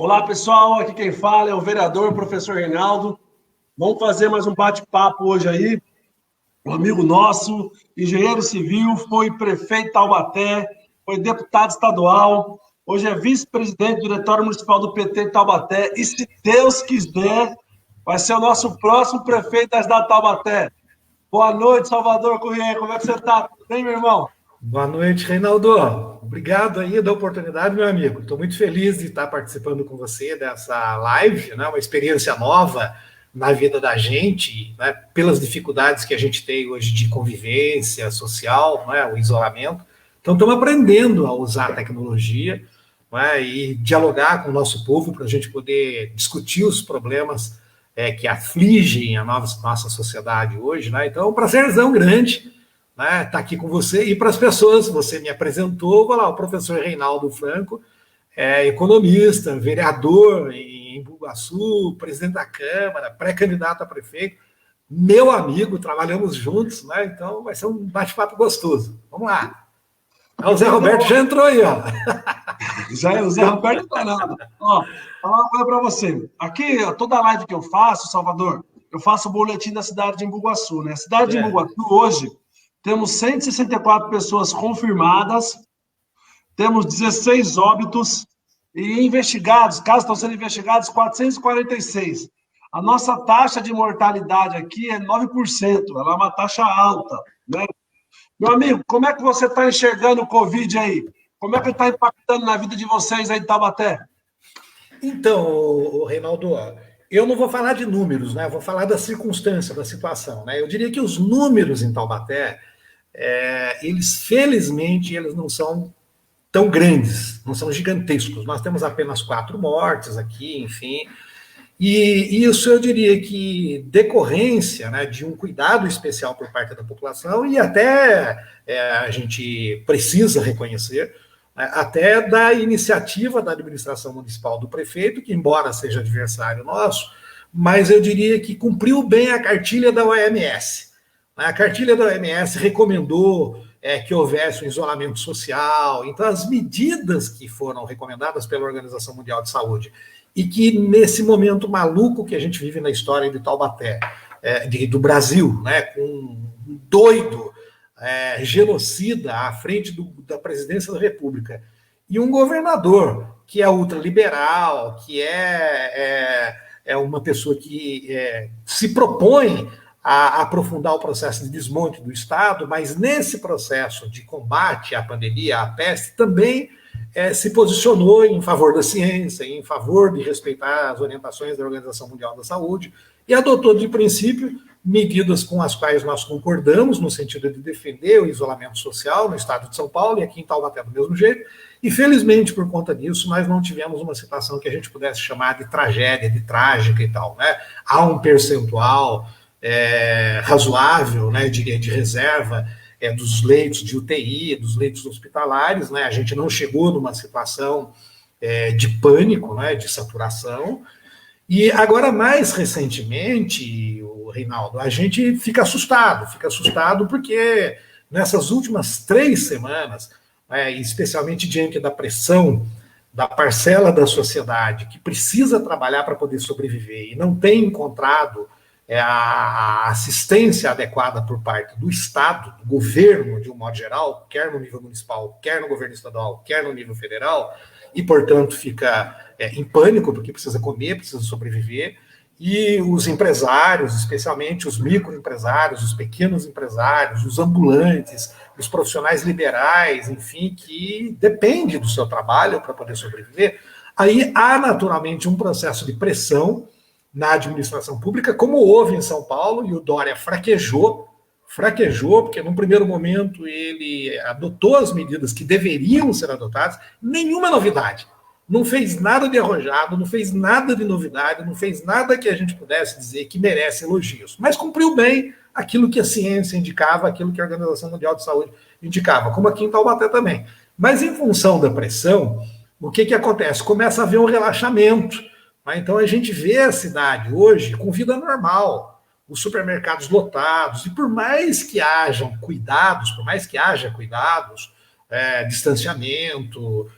Olá, pessoal. Aqui quem fala é o vereador professor Reinaldo. Vamos fazer mais um bate-papo hoje aí. Um amigo nosso, engenheiro civil, foi prefeito de Taubaté, foi deputado estadual, hoje é vice-presidente do Diretório Municipal do PT de Taubaté e, se Deus quiser, vai ser o nosso próximo prefeito da cidade de Taubaté. Boa noite, Salvador Corrêa. Como é que você está? Tudo bem, meu irmão? Boa noite, Reinaldo. Obrigado aí da oportunidade, meu amigo. Estou muito feliz de estar participando com você dessa live, né? Uma experiência nova na vida da gente, né? Pelas dificuldades que a gente tem hoje de convivência social, né? O isolamento. Então, estamos aprendendo a usar a tecnologia, né? E dialogar com o nosso povo para a gente poder discutir os problemas que afligem a nossa sociedade hoje, né? Então, é um prazerzão grande, né, tá aqui com você. E para as pessoas, você me apresentou, vou lá, o professor Reinaldo Franco, economista, vereador em Bugaçu, presidente da Câmara, pré-candidato a prefeito, meu amigo, trabalhamos juntos, né? Então vai ser um bate-papo gostoso. Vamos lá. O Zé Roberto já entrou aí, ó. Já é o Zé Roberto Fernando. Ó, falar uma coisa para você. Aqui, toda live que eu faço, Salvador, eu faço o boletim da cidade de Embu-Guaçu, né? A cidade de Embu-Guaçu, hoje, temos 164 pessoas confirmadas, temos 16 óbitos e investigados, casos estão sendo investigados, 446. A nossa taxa de mortalidade aqui é 9%, ela é uma taxa alta, né? Meu amigo, como é que você está enxergando o Covid aí? Como é que está impactando na vida de vocês aí de Taubaté? Então, Reinaldo, eu não vou falar de números, né? Eu vou falar da circunstância, da situação, né? Eu diria que os números em Taubaté, eles, felizmente, eles não são tão grandes, não são gigantescos. Nós temos apenas 4 mortes aqui, enfim. E isso eu diria que decorrência, né, de um cuidado especial por parte da população e até a gente precisa reconhecer, né, até da iniciativa da administração municipal do prefeito, que embora seja adversário nosso, mas eu diria que cumpriu bem a cartilha da OMS. A cartilha da OMS recomendou que houvesse um isolamento social. Então, as medidas que foram recomendadas pela Organização Mundial de Saúde e que, nesse momento maluco que a gente vive na história de Taubaté, do Brasil, né, com um doido genocida à frente da presidência da República, e um governador que é ultraliberal, que é uma pessoa que se propõe a aprofundar o processo de desmonte do Estado, mas nesse processo de combate à pandemia, à peste, também se posicionou em favor da ciência, em favor de respeitar as orientações da Organização Mundial da Saúde e adotou, de princípio, medidas com as quais nós concordamos, no sentido de defender o isolamento social no estado de São Paulo e aqui em Taubaté do mesmo jeito, e felizmente, por conta disso, nós não tivemos uma situação que a gente pudesse chamar de tragédia, de trágica e tal, né? Há um percentual razoável, né, eu diria, de reserva dos leitos de UTI, dos leitos hospitalares, né? A gente não chegou numa situação de pânico, né, de saturação. E agora, mais recentemente, o Reinaldo, a gente fica assustado porque nessas últimas 3 semanas, especialmente diante da pressão da parcela da sociedade que precisa trabalhar para poder sobreviver e não tem encontrado a assistência adequada por parte do Estado, do governo, de um modo geral, quer no nível municipal, quer no governo estadual, quer no nível federal, e, portanto, fica em pânico, porque precisa comer, precisa sobreviver, e os empresários, especialmente os microempresários, os pequenos empresários, os ambulantes, os profissionais liberais, enfim, que dependem do seu trabalho para poder sobreviver, aí há naturalmente um processo de pressão na administração pública, como houve em São Paulo, e o Dória fraquejou, porque num primeiro momento ele adotou as medidas que deveriam ser adotadas, nenhuma novidade, não fez nada de arrojado, não fez nada de novidade, não fez nada que a gente pudesse dizer que merece elogios, mas cumpriu bem aquilo que a ciência indicava, aquilo que a Organização Mundial de Saúde indicava, como aqui em Taubaté também. Mas em função da pressão, o que acontece? Começa a haver um relaxamento. Então a gente vê a cidade hoje com vida normal, os supermercados lotados, e por mais que haja cuidados, distanciamento,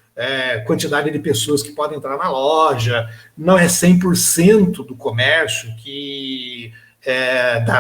quantidade de pessoas que podem entrar na loja, não é 100% do comércio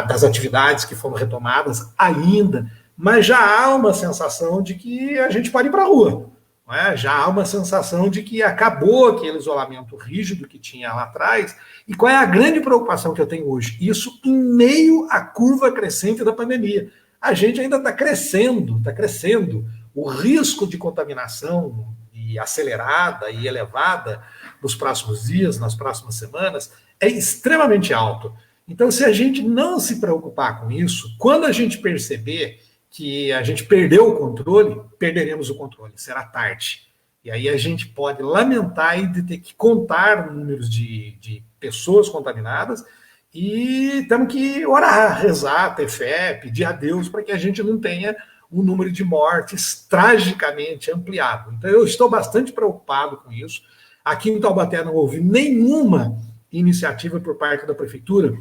das atividades que foram retomadas ainda, mas já há uma sensação de que a gente pode ir para a rua. Não é? Já há uma sensação de que acabou aquele isolamento rígido que tinha lá atrás. E qual é a grande preocupação que eu tenho hoje? Isso em meio à curva crescente da pandemia. A gente ainda está crescendo, está crescendo. O risco de contaminação acelerada e elevada nos próximos dias, nas próximas semanas, é extremamente alto. Então, se a gente não se preocupar com isso, quando a gente perceber que a gente perdeu o controle, perderemos o controle, será tarde. E aí a gente pode lamentar e de ter que contar números de pessoas contaminadas e temos que orar, rezar, ter fé, pedir a Deus para que a gente não tenha um número de mortes tragicamente ampliado. Então, eu estou bastante preocupado com isso. Aqui em Taubaté não houve nenhuma iniciativa por parte da prefeitura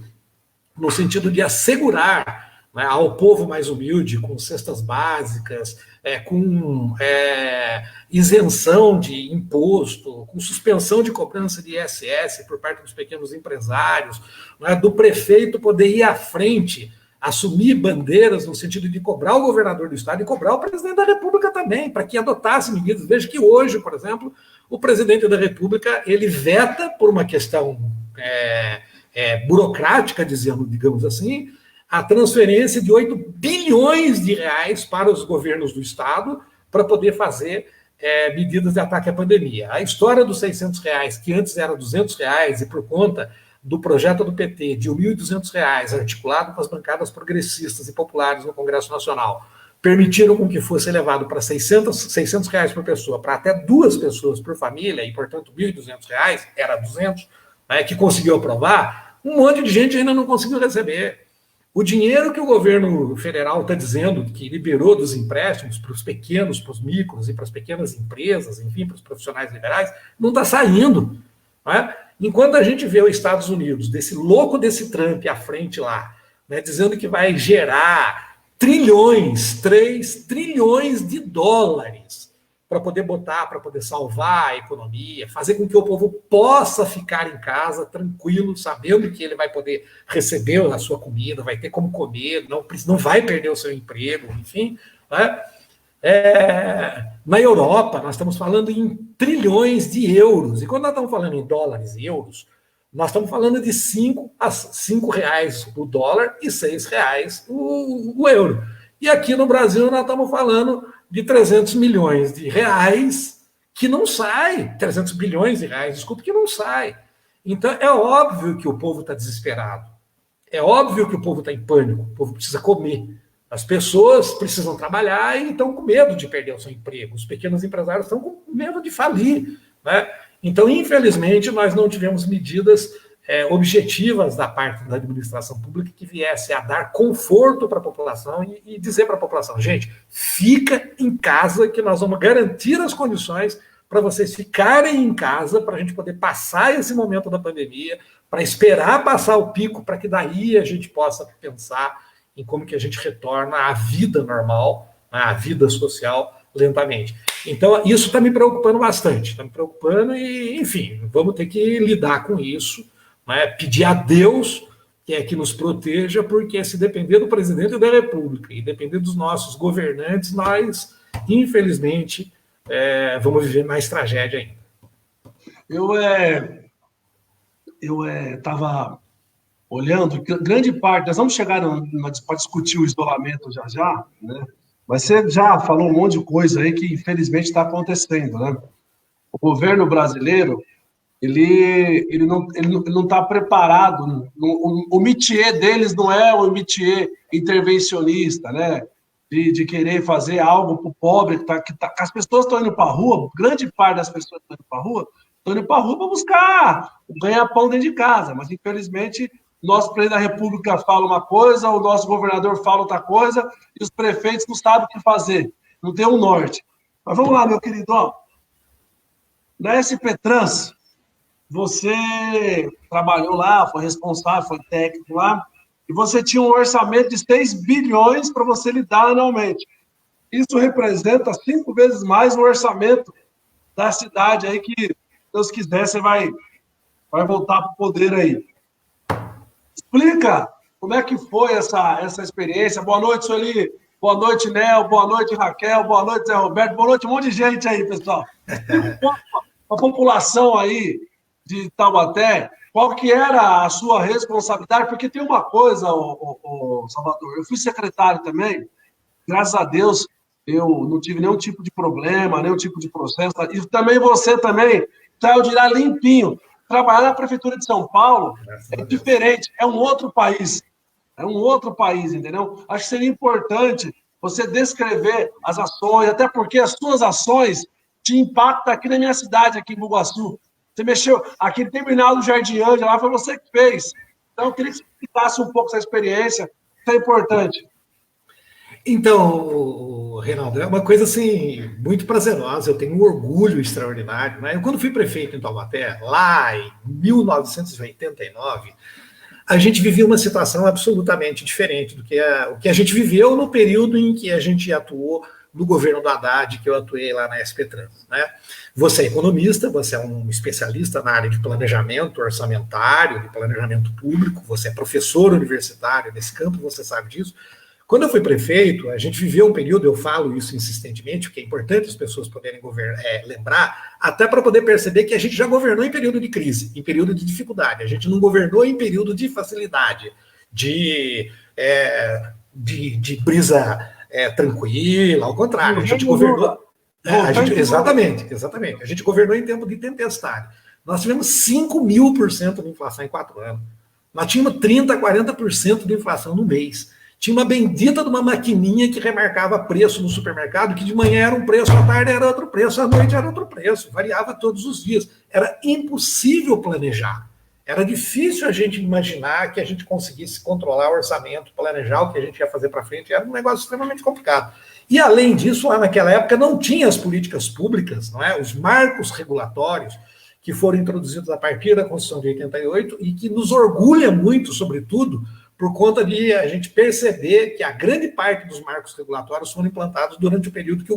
no sentido de assegurar, né, ao povo mais humilde, com cestas básicas, com isenção de imposto, com suspensão de cobrança de ISS por parte dos pequenos empresários, né, do prefeito poder ir à frente, assumir bandeiras no sentido de cobrar o governador do estado e cobrar o presidente da República também, para que adotasse medidas. Veja que hoje, por exemplo, o presidente da República, ele veta por uma questão burocrática, digamos assim, a transferência de 8 bilhões de reais para os governos do estado para poder fazer medidas de ataque à pandemia. A história dos 600 reais, que antes era 200 reais, e por conta do projeto do PT de R$ 1.200, articulado com as bancadas progressistas e populares no Congresso Nacional, permitiram com que fosse elevado para 600 reais por pessoa, para até 2 pessoas por família, e, portanto, R$ 1.200, era 200, que conseguiu aprovar, um monte de gente ainda não conseguiu receber. O dinheiro que o governo federal está dizendo que liberou dos empréstimos para os pequenos, para os micros e para as pequenas empresas, enfim, para os profissionais liberais, não está saindo. Não é? Enquanto a gente vê os Estados Unidos, desse louco desse Trump à frente lá, né, dizendo que vai gerar 3 trilhões de dólares para poder botar, para poder salvar a economia, fazer com que o povo possa ficar em casa tranquilo, sabendo que ele vai poder receber a sua comida, vai ter como comer, não vai perder o seu emprego, enfim, né? Na Europa, nós estamos falando em trilhões de euros. E quando nós estamos falando em dólares e euros, nós estamos falando de 5 reais o dólar e 6 reais o euro. E aqui no Brasil nós estamos falando de 300 milhões de reais que não sai. 300 bilhões de reais, desculpe, que não sai. Então é óbvio que o povo está desesperado. É óbvio que o povo está em pânico. O povo precisa comer. As pessoas precisam trabalhar e estão com medo de perder o seu emprego. Os pequenos empresários estão com medo de falir, né? Então, infelizmente, nós não tivemos medidas objetivas da parte da administração pública que viesse a dar conforto para a população e dizer para a população, gente, fica em casa que nós vamos garantir as condições para vocês ficarem em casa, para a gente poder passar esse momento da pandemia, para esperar passar o pico, para que daí a gente possa pensar em como que a gente retorna à vida normal, à vida social, lentamente. Então, isso está me preocupando bastante, está me preocupando e, enfim, vamos ter que lidar com isso, né? Pedir a Deus que nos proteja, porque se depender do presidente da República e depender dos nossos governantes, nós, infelizmente, vamos viver mais tragédia ainda. Eu estava olhando, grande parte, nós vamos chegar para discutir o isolamento já, né? Mas você já falou um monte de coisa aí que, infelizmente, está acontecendo, né? O governo brasileiro, ele não está preparado. O métier deles não é o métier intervencionista, né? De querer fazer algo para o pobre. As pessoas estão indo para a rua, grande parte das pessoas estão indo para a rua para buscar ganhar pão dentro de casa. Mas, infelizmente, nosso presidente da República fala uma coisa, o nosso governador fala outra coisa, e os prefeitos não sabem o que fazer, não tem um norte. Mas vamos lá, meu querido. Na SP Trans, você trabalhou lá, foi responsável, foi técnico lá, e você tinha um orçamento de 6 bilhões para você lidar anualmente. Isso representa 5 vezes mais o orçamento da cidade aí que, se Deus quiser, você vai voltar para o poder aí. Explica como é que foi essa experiência. Boa noite, Sueli. Boa noite, Nel. Boa noite, Raquel. Boa noite, Zé Roberto. Boa noite, um monte de gente aí, pessoal. Explica um pouco a população aí de Taubaté, qual que era a sua responsabilidade, porque tem uma coisa, Salvador, eu fui secretário também, graças a Deus, eu não tive nenhum tipo de problema, nenhum tipo de processo, e também você também saiu de lá limpinho. Trabalhar na Prefeitura de São Paulo é diferente, é um outro país, entendeu? Acho que seria importante você descrever as ações, até porque as suas ações te impactam aqui na minha cidade, aqui em Bugaçu. Você mexeu, aquele terminal do Jardim Ângela lá foi você que fez. Então, eu queria que você explicasse um pouco essa experiência, isso é importante. Então, Reinaldo, é uma coisa assim muito prazerosa, eu tenho um orgulho extraordinário, né? Eu, quando fui prefeito em Taubaté, lá em 1989, a gente vivia uma situação absolutamente diferente do que o que a gente viveu no período em que a gente atuou no governo do Haddad, que eu atuei lá na SP-Trans, né? Você é economista, você é um especialista na área de planejamento orçamentário, de planejamento público, você é professor universitário nesse campo, você sabe disso. Quando eu fui prefeito, a gente viveu um período, eu falo isso insistentemente, porque é importante as pessoas poderem lembrar, até para poder perceber que a gente já governou em período de crise, em período de dificuldade, a gente não governou em período de facilidade, de brisa tranquila, ao contrário, a gente governou... Exatamente. A gente governou em tempo de tempestade. Nós tivemos 5.000% de inflação em 4 anos. Nós tínhamos 30%, 40% de inflação no mês. Tinha uma bendita de uma maquininha que remarcava preço no supermercado, que de manhã era um preço, à tarde era outro preço, à noite era outro preço, variava todos os dias. Era impossível planejar. Era difícil a gente imaginar que a gente conseguisse controlar o orçamento, planejar o que a gente ia fazer para frente. Era um negócio extremamente complicado. E, além disso, lá naquela época não tinha as políticas públicas, não é? Os marcos regulatórios que foram introduzidos a partir da Constituição de 88 e que nos orgulha muito, sobretudo, por conta de a gente perceber que a grande parte dos marcos regulatórios foram implantados durante o período que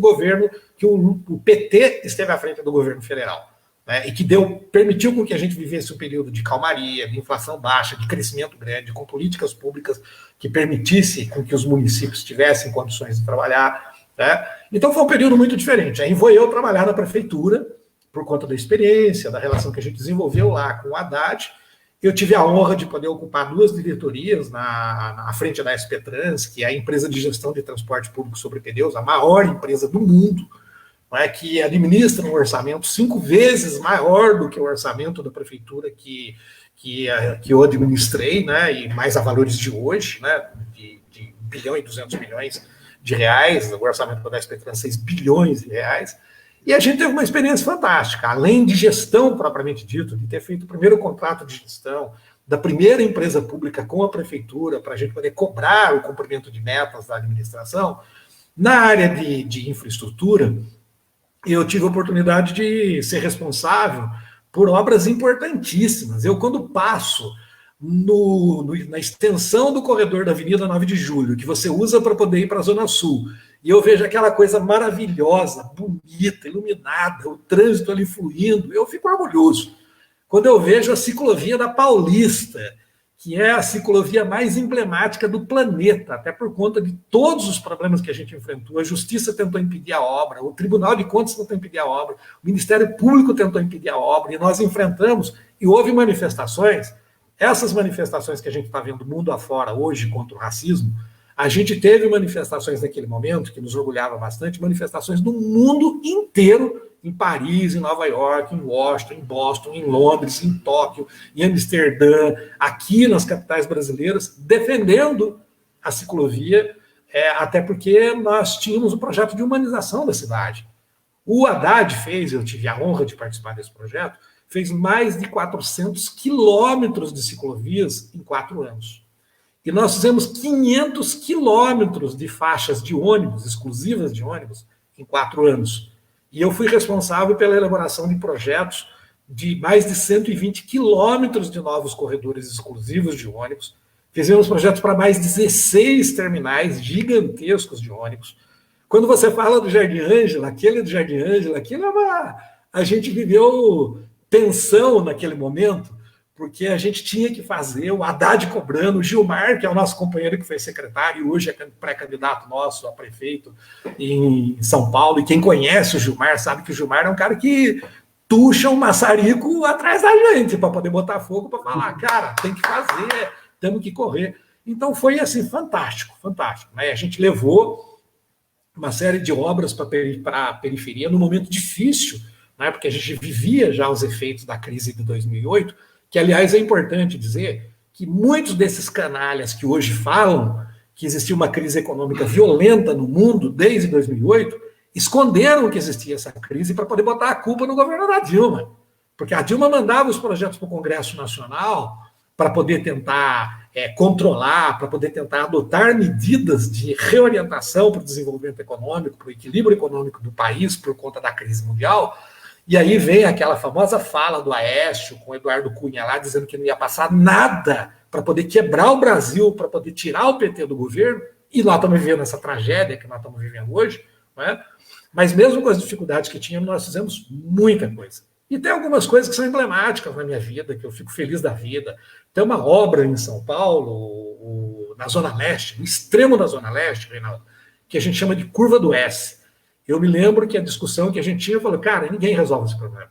o PT esteve à frente do governo federal, né, e que permitiu com que a gente vivesse um período de calmaria, de inflação baixa, de crescimento grande, com políticas públicas que permitisse com que os municípios tivessem condições de trabalhar, né? Então foi um período muito diferente. Aí vou eu trabalhar na prefeitura, por conta da experiência, da relação que a gente desenvolveu lá com o Haddad. Eu tive a honra de poder ocupar 2 diretorias na frente da SP-Trans, que é a empresa de gestão de transporte público sobre pneus, a maior empresa do mundo, né, que administra um orçamento 5 vezes maior do que o orçamento da prefeitura que eu administrei, né, e mais a valores de hoje, né, de 1 bilhão e 200 milhões de reais, o orçamento da SP-Trans 6 bilhões de reais. E a gente teve uma experiência fantástica, além de gestão propriamente dito, de ter feito o primeiro contrato de gestão da primeira empresa pública com a prefeitura, para a gente poder cobrar o cumprimento de metas da administração. Na área de infraestrutura, eu tive a oportunidade de ser responsável por obras importantíssimas. Eu, quando passo na extensão do corredor da Avenida 9 de Julho, que você usa para poder ir para a Zona Sul, e eu vejo aquela coisa maravilhosa, bonita, iluminada, o trânsito ali fluindo, eu fico orgulhoso. Quando eu vejo a ciclovia da Paulista, que é a ciclovia mais emblemática do planeta, até por conta de todos os problemas que a gente enfrentou, a Justiça tentou impedir a obra, o Tribunal de Contas tentou impedir a obra, o Ministério Público tentou impedir a obra, e nós enfrentamos, e houve manifestações. Essas manifestações que a gente está vendo mundo afora hoje contra o racismo, a gente teve manifestações naquele momento, que nos orgulhava bastante, manifestações do mundo inteiro, em Paris, em Nova York, em Washington, em Boston, em Londres, em Tóquio, em Amsterdã, aqui nas capitais brasileiras, defendendo a ciclovia, até porque nós tínhamos um projeto de humanização da cidade. O Haddad fez, eu tive a honra de participar desse projeto, fez mais de 400 quilômetros de ciclovias em 4 anos. E nós fizemos 500 quilômetros de faixas de ônibus, exclusivas de ônibus, em 4 anos. E eu fui responsável pela elaboração de projetos de mais de 120 quilômetros de novos corredores exclusivos de ônibus. Fizemos projetos para mais 16 terminais gigantescos de ônibus. Quando você fala do Jardim Ângela, aquele do Jardim Ângela, aquilo a gente viveu tensão naquele momento, porque a gente tinha que fazer, o Haddad cobrando, o Gilmar, que é o nosso companheiro que foi secretário e hoje é pré-candidato nosso a prefeito em São Paulo, e quem conhece o Gilmar sabe que o Gilmar é um cara que tuxa um maçarico atrás da gente para poder botar fogo, para falar, cara, tem que fazer, temos que correr. Então foi assim, fantástico, fantástico. Né? A gente levou uma série de obras para a periferia num momento difícil, né? Porque a gente vivia já os efeitos da crise de 2008, que, aliás, é importante dizer que muitos desses canalhas que hoje falam que existia uma crise econômica violenta no mundo desde 2008, esconderam que existia essa crise para poder botar a culpa no governo da Dilma. Porque a Dilma mandava os projetos para o Congresso Nacional para poder tentar controlar, para poder tentar adotar medidas de reorientação para o desenvolvimento econômico, para o equilíbrio econômico do país por conta da crise mundial. E aí vem aquela famosa fala do Aécio com o Eduardo Cunha lá, dizendo que não ia passar nada para poder quebrar o Brasil, para poder tirar o PT do governo, e nós estamos vivendo essa tragédia que nós estamos vivendo hoje, não é? Mas mesmo com as dificuldades que tínhamos, nós fizemos muita coisa. E tem algumas coisas que são emblemáticas na minha vida, que eu fico feliz da vida. Tem uma obra em São Paulo, na Zona Leste, no extremo da Zona Leste, Reinaldo, que a gente chama de Curva do S. Eu me lembro que a discussão que a gente tinha, falou, cara, ninguém resolve esse problema.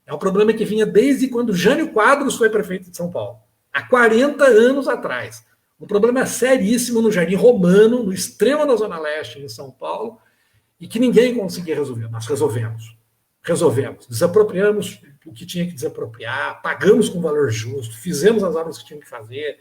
É um problema que vinha desde quando Jânio Quadros foi prefeito de São Paulo, há 40 anos atrás. Um problema seríssimo no Jardim Romano, no extremo da Zona Leste, em São Paulo, e que ninguém conseguia resolver. Nós resolvemos. Desapropriamos o que tinha que desapropriar, pagamos com valor justo, fizemos as obras que tinham que fazer.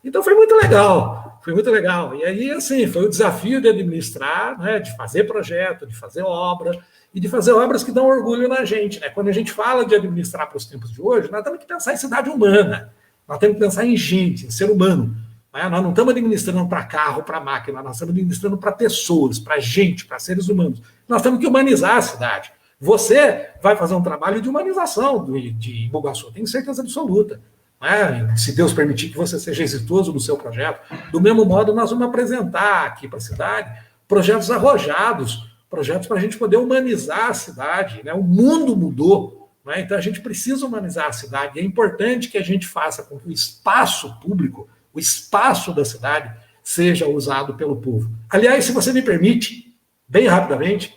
Então foi muito legal, foi muito legal. E aí, assim, foi o desafio de administrar, né, de fazer projeto, de fazer obra, e de fazer obras que dão orgulho na gente. Né? Quando a gente fala de administrar para os tempos de hoje, nós temos que pensar em cidade humana, nós temos que pensar em gente, em ser humano. Né? Nós não estamos administrando para carro, para máquina, nós estamos administrando para pessoas, para gente, para seres humanos. Nós temos que humanizar a cidade. Você vai fazer um trabalho de humanização de Embu-Guaçu, tenho certeza absoluta. Né? Se Deus permitir que você seja exitoso no seu projeto, do mesmo modo nós vamos apresentar aqui para a cidade projetos arrojados, projetos para a gente poder humanizar a cidade. Né? O mundo mudou, né? Então a gente precisa humanizar a cidade. É importante que a gente faça com que o espaço público, o espaço da cidade, seja usado pelo povo. Aliás, se você me permite, bem rapidamente,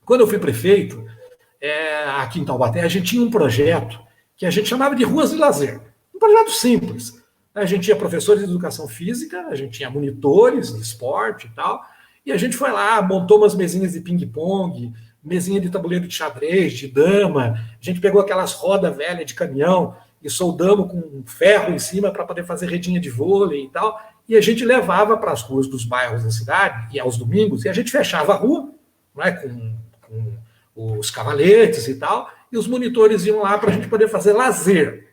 quando eu fui prefeito, aqui em Taubaté, a gente tinha um projeto que a gente chamava de Ruas de Lazer. Um projeto simples. A gente tinha professores de educação física, a gente tinha monitores de esporte e tal, e a gente foi lá, montou umas mesinhas de ping-pong, mesinha de tabuleiro de xadrez, de dama, a gente pegou aquelas rodas velhas de caminhão e soldamos com ferro em cima para poder fazer redinha de vôlei e tal, e a gente levava para as ruas dos bairros da cidade, e aos domingos, e a gente fechava a rua, né, com os cavaletes e tal, e os monitores iam lá para a gente poder fazer lazer.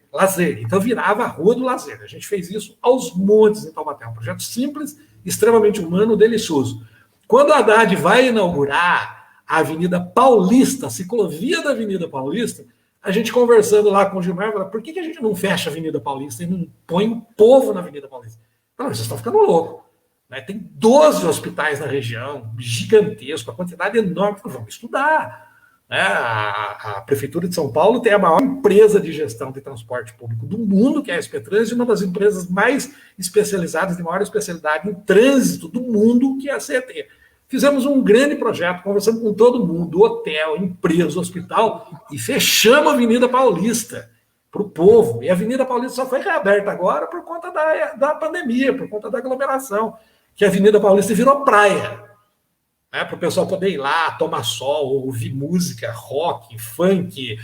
Então virava a Rua do Lazer. A gente fez isso aos montes em Taubaté. Um projeto simples, extremamente humano, delicioso. Quando a Haddad vai inaugurar a Avenida Paulista, a ciclovia da Avenida Paulista, a gente conversando lá com o Gilmar, falou, por que a gente não fecha a Avenida Paulista e não põe o povo na Avenida Paulista? Não, vocês estão ficando loucos. Tem 12 hospitais na região, gigantesco, a quantidade enorme. Vamos estudar. A Prefeitura de São Paulo tem a maior empresa de gestão de transporte público do mundo, que é a SP Trans, e uma das empresas mais especializadas, de maior especialidade em trânsito do mundo, que é a CET. Fizemos um grande projeto, conversando com todo mundo, hotel, empresa, hospital, e fechamos a Avenida Paulista para o povo. E a Avenida Paulista só foi reaberta agora por conta da pandemia, por conta da aglomeração, que a Avenida Paulista virou praia. Para o pessoal poder ir lá, tomar sol, ouvir música, rock, funk,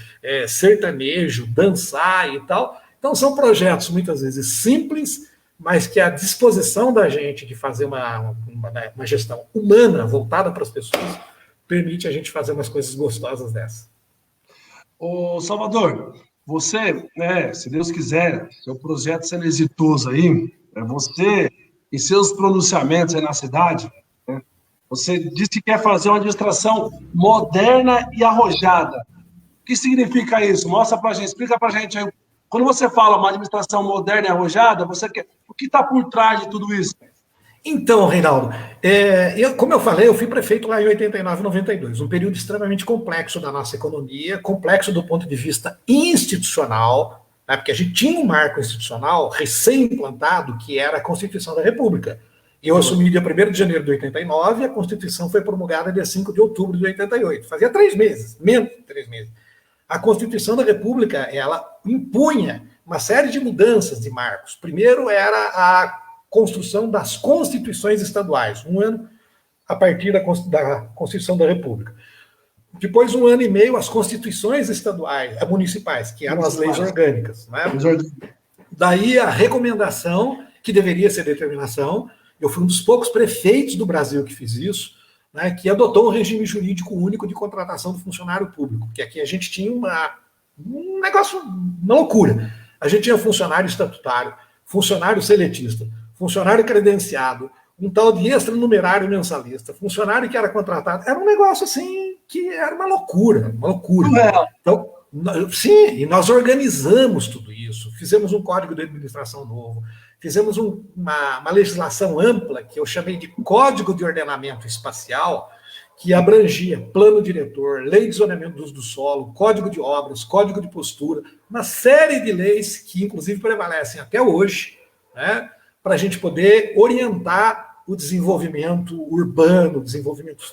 sertanejo, dançar e tal. Então, são projetos, muitas vezes, simples, mas que a disposição da gente de fazer uma gestão humana, voltada para as pessoas, permite a gente fazer umas coisas gostosas dessas. Ô, Salvador, você, se Deus quiser, seu projeto sendo exitoso aí, você e seus pronunciamentos aí na cidade, você disse que quer fazer uma administração moderna e arrojada. O que significa isso? Mostra para a gente, explica para a gente aí. Quando você fala uma administração moderna e arrojada, o que está por trás de tudo isso? Então, Reinaldo, como eu falei, eu fui prefeito lá em 89, 92, um período extremamente complexo da nossa economia, complexo do ponto de vista institucional, né, porque a gente tinha um marco institucional recém-implantado, que era a Constituição da República. Eu assumi dia 1º de janeiro de 89 e a Constituição foi promulgada dia 5 de outubro de 88. Fazia 3 meses, menos de 3 meses. A Constituição da República, ela impunha uma série de mudanças de marcos. Primeiro era a construção das constituições estaduais, um ano a partir da Constituição da República. Depois, 1 ano e meio, as constituições estaduais, municipais, que eram as leis orgânicas. Né? Daí a recomendação, que deveria ser determinação, eu fui um dos poucos prefeitos do Brasil que fiz isso, né, que adotou um regime jurídico único de contratação do funcionário público, porque aqui a gente tinha um negócio, uma loucura. A gente tinha funcionário estatutário, funcionário seletista, funcionário credenciado, um tal de extranumerário mensalista, funcionário que era contratado, era um negócio assim que era uma loucura, uma loucura. Então, sim, e nós organizamos tudo isso, fizemos um código de administração novo, fizemos uma legislação ampla, que eu chamei de Código de Ordenamento Espacial, que abrangia plano diretor, lei de zoneamento do uso do solo, código de obras, código de postura, uma série de leis que, inclusive, prevalecem até hoje, né, para a gente poder orientar o desenvolvimento urbano, o desenvolvimento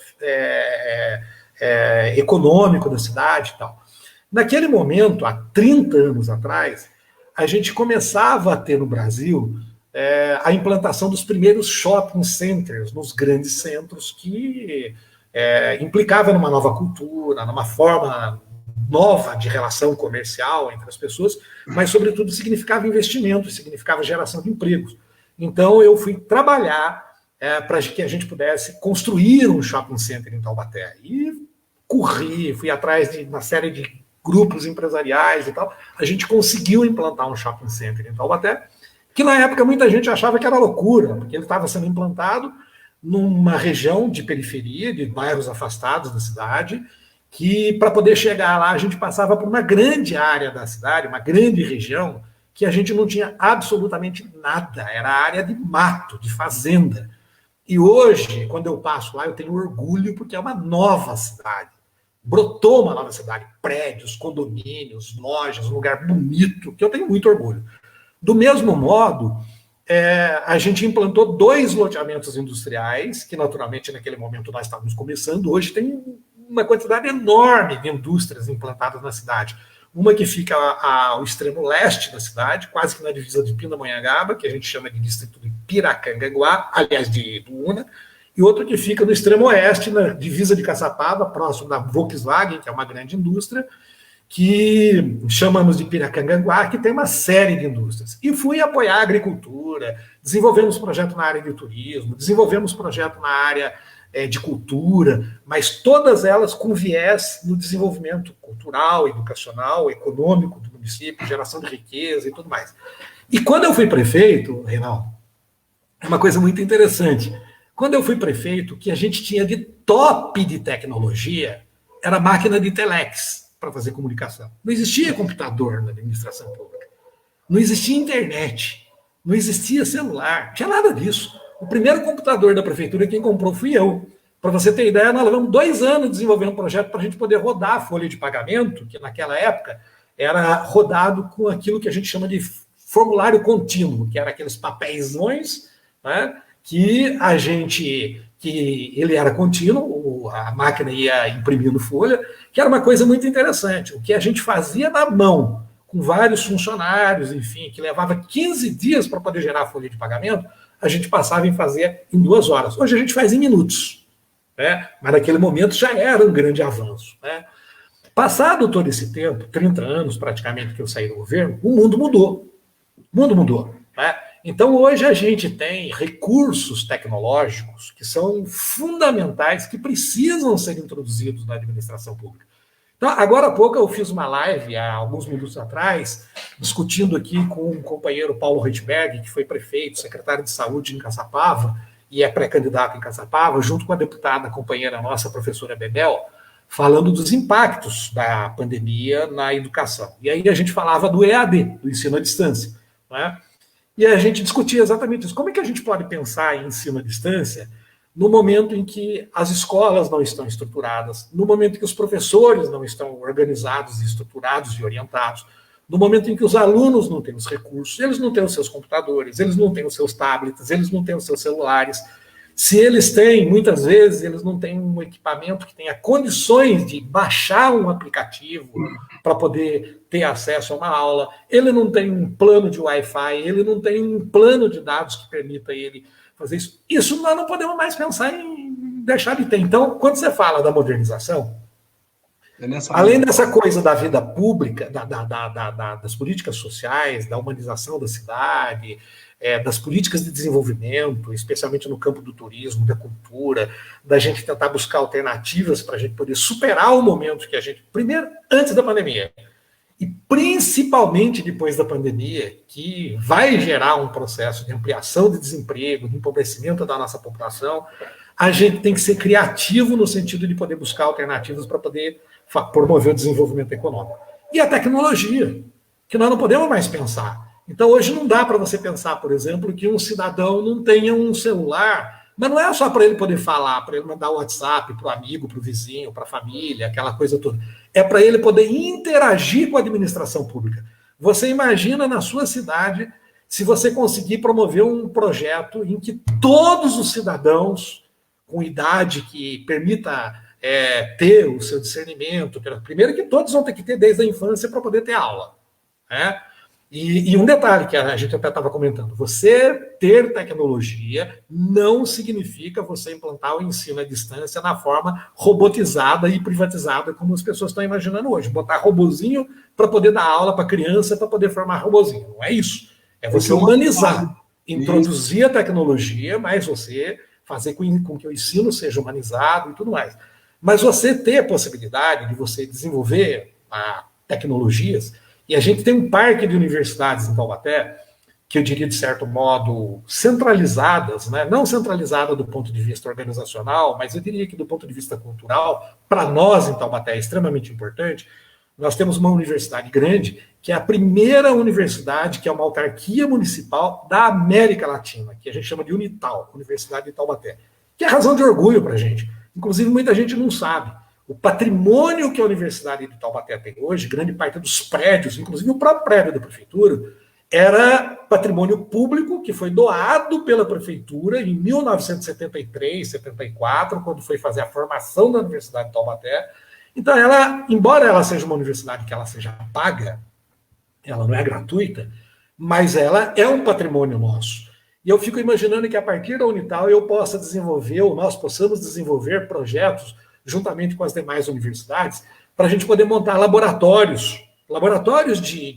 econômico da cidade e tal. Naquele momento, há 30 anos atrás, a gente começava a ter no Brasil a implantação dos primeiros shopping centers nos grandes centros, que implicava numa nova cultura, numa forma nova de relação comercial entre as pessoas, mas, sobretudo, significava investimento, significava geração de empregos. Então, eu fui trabalhar para que a gente pudesse construir um shopping center em Taubaté. E fui atrás de uma série de grupos empresariais e tal. A gente conseguiu implantar um shopping center em Taubaté, que na época muita gente achava que era loucura, porque ele estava sendo implantado numa região de periferia, de bairros afastados da cidade, que para poder chegar lá a gente passava por uma grande área da cidade, uma grande região, que a gente não tinha absolutamente nada, era área de mato, de fazenda. E hoje, quando eu passo lá, eu tenho orgulho, porque é uma nova cidade. Brotou uma nova cidade, prédios, condomínios, lojas, um lugar bonito, que eu tenho muito orgulho. Do mesmo modo, a gente implantou 2 loteamentos industriais, que naturalmente naquele momento nós estávamos começando. Hoje tem uma quantidade enorme de indústrias implantadas na cidade. Uma que fica ao extremo leste da cidade, quase que na divisa de Pindamonhangaba, que a gente chama de distrito de Piracanganguá, aliás, de Una, e outra que fica no extremo oeste, na divisa de Caçapava, próximo da Volkswagen, que é uma grande indústria, que chamamos de Piracanganguá, que tem uma série de indústrias. E fui apoiar a agricultura, desenvolvemos projeto na área de turismo, desenvolvemos projeto na área de cultura, mas todas elas com viés no desenvolvimento cultural, educacional, econômico do município, geração de riqueza e tudo mais. E quando eu fui prefeito, Reinaldo, é uma coisa muito interessante. Quando eu fui prefeito, o que a gente tinha de top de tecnologia era máquina de telex para fazer comunicação. Não existia computador na administração pública. Não existia internet. Não existia celular. Não tinha nada disso. O primeiro computador da prefeitura, quem comprou fui eu. Para você ter ideia, nós levamos 2 anos desenvolvendo um projeto para a gente poder rodar a folha de pagamento, que naquela época era rodado com aquilo que a gente chama de formulário contínuo, que era aqueles papéisões, né, que ele era contínuo, a máquina ia imprimindo folha, que era uma coisa muito interessante. O que a gente fazia na mão, com vários funcionários, enfim, que levava 15 dias para poder gerar a folha de pagamento, a gente passava em fazer em 2 horas. Hoje a gente faz em minutos, né? Mas naquele momento já era um grande avanço, né? Passado todo esse tempo, 30 anos praticamente que eu saí do governo, o mundo mudou. O mundo mudou, né? Então hoje a gente tem recursos tecnológicos que são fundamentais, que precisam ser introduzidos na administração pública. Então, agora há pouco eu fiz uma live, há alguns minutos atrás, discutindo aqui com o companheiro Paulo Reitberg, que foi prefeito, secretário de saúde em Caçapava, e é pré-candidato em Caçapava, junto com a deputada companheira nossa, professora Bebel, falando dos impactos da pandemia na educação. E aí a gente falava do EAD, do ensino à distância, né? E a gente discutia exatamente isso. Como é que a gente pode pensar em ensino à distância no momento em que as escolas não estão estruturadas, no momento em que os professores não estão organizados, estruturados e orientados, no momento em que os alunos não têm os recursos, eles não têm os seus computadores, eles não têm os seus tablets, eles não têm os seus celulares. Se eles têm, muitas vezes, eles não têm um equipamento que tenha condições de baixar um aplicativo para poder ter acesso a uma aula, ele não tem um plano de Wi-Fi, ele não tem um plano de dados que permita ele fazer isso. Isso nós não podemos mais pensar em deixar de ter. Então, quando você fala da modernização, além dessa coisa da vida pública, das políticas sociais, da humanização da cidade, das políticas de desenvolvimento, especialmente no campo do turismo, da cultura, da gente tentar buscar alternativas para a gente poder superar o momento que a gente, primeiro, antes da pandemia, e principalmente depois da pandemia, que vai gerar um processo de ampliação de desemprego, de empobrecimento da nossa população, a gente tem que ser criativo no sentido de poder buscar alternativas para poder promover o desenvolvimento econômico. E a tecnologia, que nós não podemos mais pensar. Então, hoje não dá para você pensar, por exemplo, que um cidadão não tenha um celular, mas não é só para ele poder falar, para ele mandar o WhatsApp para o amigo, para o vizinho, para a família, aquela coisa toda. É para ele poder interagir com a administração pública. Você imagina na sua cidade, se você conseguir promover um projeto em que todos os cidadãos com idade que permita ter o seu discernimento, primeiro que todos vão ter que ter desde a infância para poder ter aula, né? E um detalhe que a gente até estava comentando, você ter tecnologia não significa você implantar o ensino à distância na forma robotizada e privatizada como as pessoas estão imaginando hoje, botar robozinho para poder dar aula para criança, para poder formar robozinho, não é isso, é você humanizar, introduzir a tecnologia, mas você fazer com que o ensino seja humanizado e tudo mais. Mas você ter a possibilidade de você desenvolver tecnologias, e a gente tem um parque de universidades em Taubaté, que eu diria, de certo modo, centralizadas, né? Não centralizada do ponto de vista organizacional, mas eu diria que do ponto de vista cultural, para nós em Taubaté é extremamente importante. Nós temos uma universidade grande, que é a primeira universidade, que é uma autarquia municipal da América Latina, que a gente chama de Unital, Universidade de Taubaté, que é razão de orgulho para a gente. Inclusive, muita gente não sabe. O patrimônio que a Universidade de Taubaté tem hoje, grande parte dos prédios, inclusive o próprio prédio da prefeitura, era patrimônio público que foi doado pela prefeitura em 1973, 74, quando foi fazer a formação da Universidade de Taubaté. Então, embora ela seja uma universidade que ela seja paga, ela não é gratuita, mas ela é um patrimônio nosso. E eu fico imaginando que a partir da Unital eu possa desenvolver, ou nós possamos desenvolver projetos juntamente com as demais universidades, para a gente poder montar laboratórios de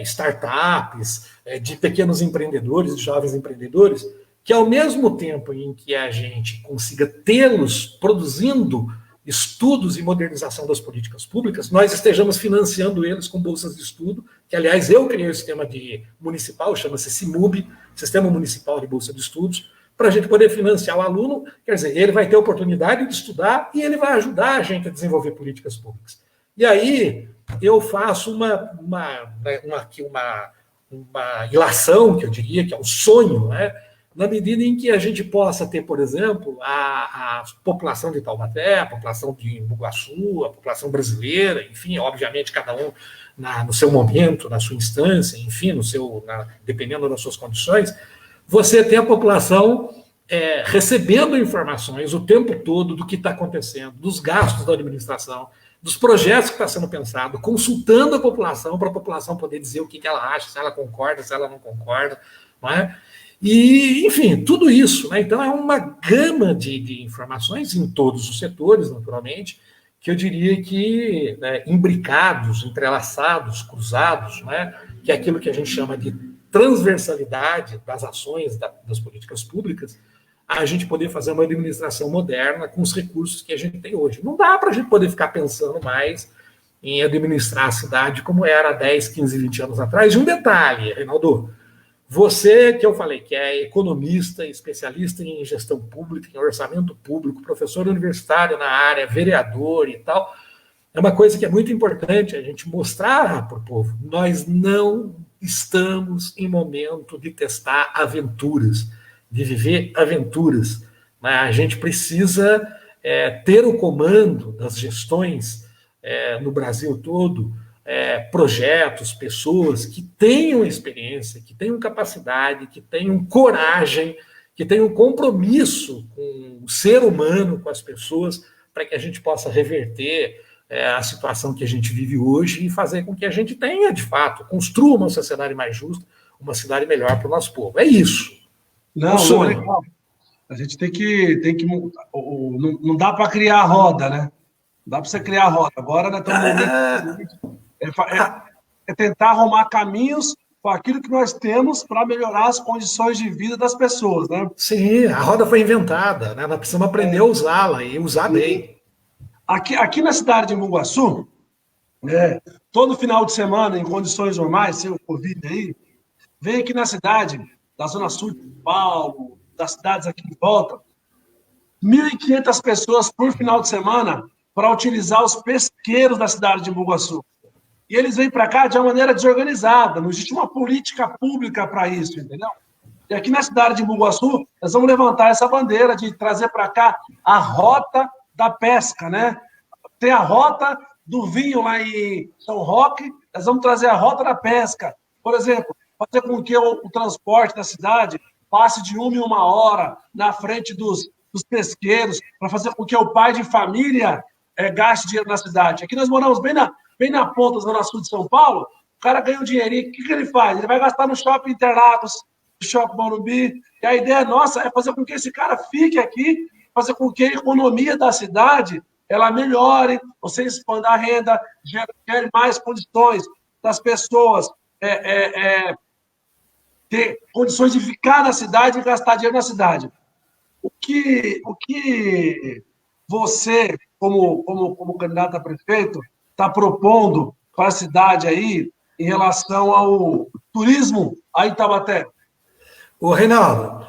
startups, de pequenos empreendedores, de jovens empreendedores, que ao mesmo tempo em que a gente consiga tê-los produzindo estudos e modernização das políticas públicas, nós estejamos financiando eles com bolsas de estudo, que, aliás, eu criei o sistema municipal, chama-se CIMUB, Sistema Municipal de Bolsa de Estudos, para a gente poder financiar o aluno, quer dizer, ele vai ter a oportunidade de estudar e ele vai ajudar a gente a desenvolver políticas públicas. E aí eu faço uma ilação, que eu diria, que é um sonho, né? Na medida em que a gente possa ter, por exemplo, a população de Taubaté, a população de Embu-Guaçu, a população brasileira, enfim, obviamente cada um no seu momento, na sua instância, enfim, dependendo das suas condições, você tem a população recebendo informações o tempo todo do que está acontecendo, dos gastos da administração, dos projetos que estão sendo pensados, consultando a população para a população poder dizer o que ela acha, se ela concorda, se ela não concorda, não é? E, enfim, tudo isso, né? Então é uma gama de informações em todos os setores, naturalmente, que eu diria que imbricados, entrelaçados, cruzados, né? Que é aquilo que a gente chama de transversalidade das ações das políticas públicas, a gente poder fazer uma administração moderna com os recursos que a gente tem hoje. Não dá para a gente poder ficar pensando mais em administrar a cidade como era há 10, 15, 20 anos atrás. E um detalhe, Reinaldo, você, que eu falei, que é economista, especialista em gestão pública, em orçamento público, professor universitário na área, vereador e tal, é uma coisa que é muito importante a gente mostrar para o povo. Nós não estamos em momento de testar aventuras, de viver aventuras. A gente precisa ter o comando das gestões no Brasil todo, projetos, pessoas que tenham experiência, que tenham capacidade, que tenham coragem, que tenham compromisso com o ser humano, com as pessoas, para que a gente possa reverter a situação que a gente vive hoje e fazer com que a gente tenha, de fato, construa uma sociedade mais justa, uma cidade melhor para o nosso povo. É isso. Não, não, legal. A gente tem que não dá para criar a roda, né? Não dá para você criar a roda. Agora, né, tem um momento é tentar arrumar caminhos com aquilo que nós temos para melhorar as condições de vida das pessoas, né? Sim, a roda foi inventada, né? Nós precisamos aprender a usá-la e usar bem. Aqui na cidade de Embu-Guaçu, todo final de semana, em condições normais, sem o Covid aí, vem aqui na cidade, da Zona Sul de São Paulo, das cidades aqui em volta, 1.500 pessoas por final de semana para utilizar os pesqueiros da cidade de Embu-Guaçu. E eles vêm para cá de uma maneira desorganizada, não existe uma política pública para isso, entendeu? E aqui na cidade de Embu-Guaçu, nós vamos levantar essa bandeira de trazer para cá a rota da pesca, né? Tem a rota do vinho lá em São Roque, nós vamos trazer a rota da pesca. Por exemplo, fazer com que o transporte da cidade passe de 1 em 1 hora na frente dos pesqueiros, para fazer com que o pai de família gaste dinheiro na cidade. Aqui nós moramos bem na ponta da Zona Sul de São Paulo, o cara ganha um dinheirinho, o que ele faz? Ele vai gastar no Shopping Interlagos, no Shopping Morumbi, e a ideia nossa é fazer com que esse cara fique aqui, fazer com que a economia da cidade ela melhore, você expanda a renda, gere mais condições das pessoas ter condições de ficar na cidade e gastar dinheiro na cidade. O que você, como candidato a prefeito, está propondo para a cidade aí em relação ao turismo aí em Taubaté? Ô, Reinaldo,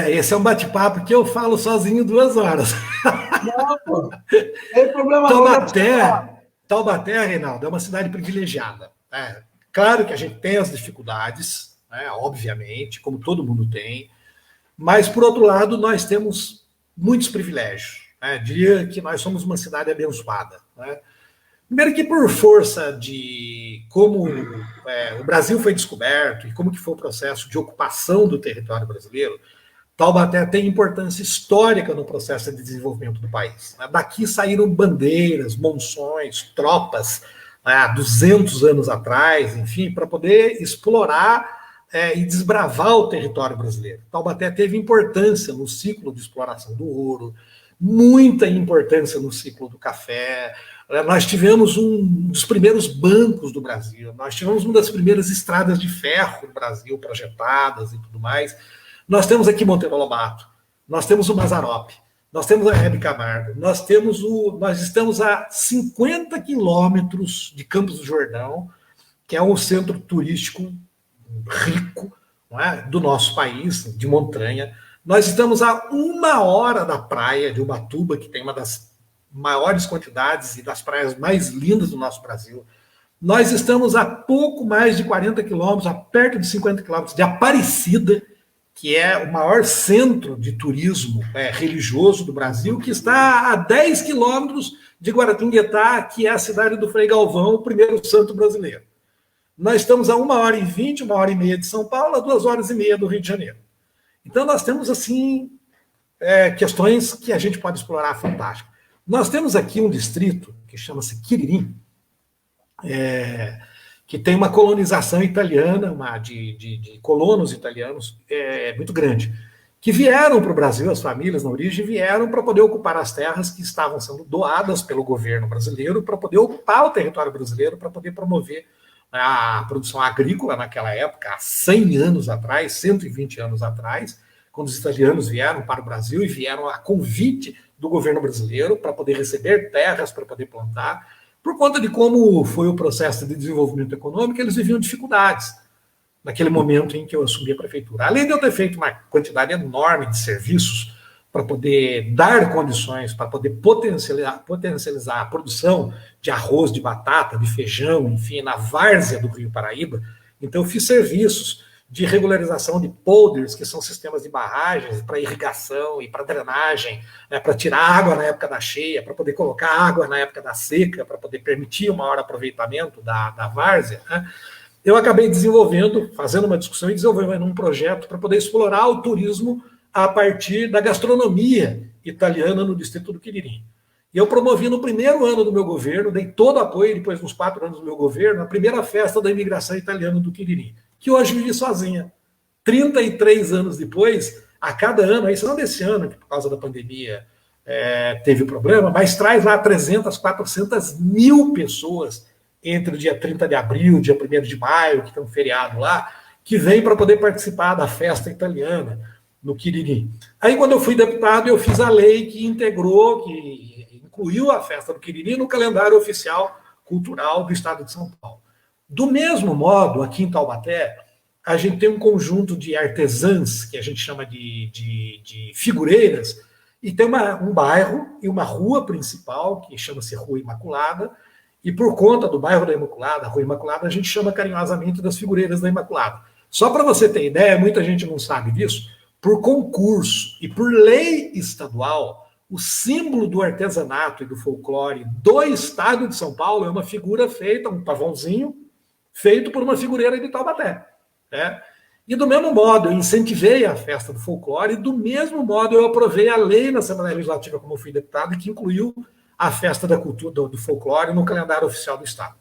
esse é um bate-papo que eu falo sozinho 2 horas. Não, pô. Tem problema Taubaté, Reinaldo, é uma cidade privilegiada. Claro que a gente tem as dificuldades, né, obviamente, como todo mundo tem, mas, por outro lado, nós temos muitos privilégios. Diria que nós somos uma cidade abençoada. Né? Primeiro que por força de como o Brasil foi descoberto e como que foi o processo de ocupação do território brasileiro, Taubaté tem importância histórica no processo de desenvolvimento do país. Daqui saíram bandeiras, monções, tropas, 200 anos atrás, enfim, para poder explorar e desbravar o território brasileiro. Taubaté teve importância no ciclo de exploração do ouro, muita importância no ciclo do café. Nós tivemos um dos primeiros bancos do Brasil, nós tivemos uma das primeiras estradas de ferro do Brasil projetadas e tudo mais. Nós temos aqui Monteiro Lobato, nós temos o Mazzaropi, nós temos a Hebe Camargo, nós estamos a 50 quilômetros de Campos do Jordão, que é um centro turístico rico, não é, do nosso país, de montanha. Nós estamos a 1 hora da praia de Ubatuba, que tem uma das maiores quantidades e das praias mais lindas do nosso Brasil. Nós estamos a pouco mais de 40 quilômetros, a perto de 50 quilômetros de Aparecida, que é o maior centro de turismo religioso do Brasil, que está a 10 quilômetros de Guaratinguetá, que é a cidade do Frei Galvão, o primeiro santo brasileiro. Nós estamos a 1h20, 1h30 de São Paulo, a 2h30 do Rio de Janeiro. Então, nós temos, assim, questões que a gente pode explorar fantástico. Nós temos aqui um distrito que chama-se Quiririm, que tem uma colonização italiana, de colonos italianos muito grande, que vieram para o Brasil, as famílias na origem vieram para poder ocupar as terras que estavam sendo doadas pelo governo brasileiro, para poder ocupar o território brasileiro, para poder promover a produção agrícola naquela época, há 100 anos atrás, 120 anos atrás, quando os italianos vieram para o Brasil e vieram a convite do governo brasileiro para poder receber terras, para poder plantar. Por conta de como foi o processo de desenvolvimento econômico, eles viviam dificuldades naquele momento em que eu assumi a prefeitura. Além de eu ter feito uma quantidade enorme de serviços para poder dar condições, para poder potencializar a produção de arroz, de batata, de feijão, enfim, na várzea do Rio Paraíba, Então, eu fiz serviços de regularização de polders, que são sistemas de barragens para irrigação e para drenagem, né, para tirar água na época da cheia, para poder colocar água na época da seca, para poder permitir o maior aproveitamento da várzea, né? Eu acabei desenvolvendo, fazendo uma discussão e desenvolvendo um projeto para poder explorar o turismo a partir da gastronomia italiana no distrito do Quiririm. E eu promovi no primeiro ano do meu governo, dei todo o apoio, depois nos 4 anos do meu governo, a primeira festa da imigração italiana do Quiririm, que hoje vive sozinha. 33 anos depois, a cada ano, isso não desse ano, que por causa da pandemia teve problema, mas traz lá 300, 400 mil pessoas entre o dia 30 de abril, dia 1º de maio, que tem um feriado lá, que vem para poder participar da festa italiana no Quiririm. Aí, quando eu fui deputado, eu fiz a lei que integrou, que incluiu a festa do Quiririm no calendário oficial cultural do Estado de São Paulo. Do mesmo modo, aqui em Taubaté, a gente tem um conjunto de artesãs, que a gente chama de figureiras, e tem um bairro e uma rua principal, que chama-se Rua Imaculada, e por conta do bairro da Imaculada, a Rua Imaculada, a gente chama carinhosamente das figureiras da Imaculada. Só para você ter ideia, muita gente não sabe disso, por concurso e por lei estadual, o símbolo do artesanato e do folclore do Estado de São Paulo é uma figura feita, um pavãozinho, feito por uma figureira de Taubaté. Né? E do mesmo modo, eu incentivei a festa do folclore, e do mesmo modo eu aprovei a lei na Assembleia Legislativa, como eu fui deputado, que incluiu a festa da cultura do folclore no calendário oficial do Estado.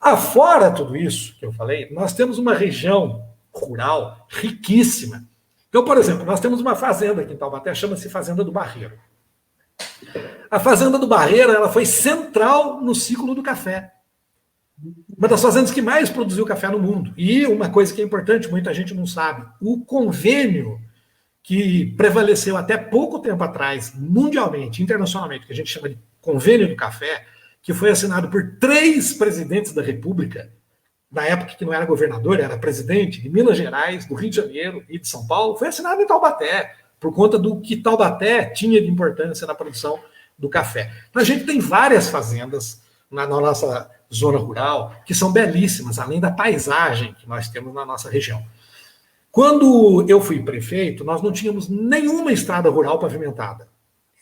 Afora tudo isso que eu falei, nós temos uma região rural riquíssima. Então, por exemplo, nós temos uma fazenda aqui em Taubaté, chama-se Fazenda do Barreiro. A Fazenda do Barreiro, ela foi central no ciclo do café. Uma das fazendas que mais produziu café no mundo. E uma coisa que é importante, muita gente não sabe, o convênio que prevaleceu até pouco tempo atrás, mundialmente, internacionalmente, que a gente chama de Convênio do Café, que foi assinado por 3 presidentes da República, na época que não era governador, era presidente de Minas Gerais, do Rio de Janeiro e de São Paulo, foi assinado em Taubaté, por conta do que Taubaté tinha de importância na produção do café. Então, a gente tem várias fazendas na nossa zona rural que são belíssimas, além da paisagem que nós temos na nossa região. Quando eu fui prefeito, nós não tínhamos nenhuma estrada rural pavimentada.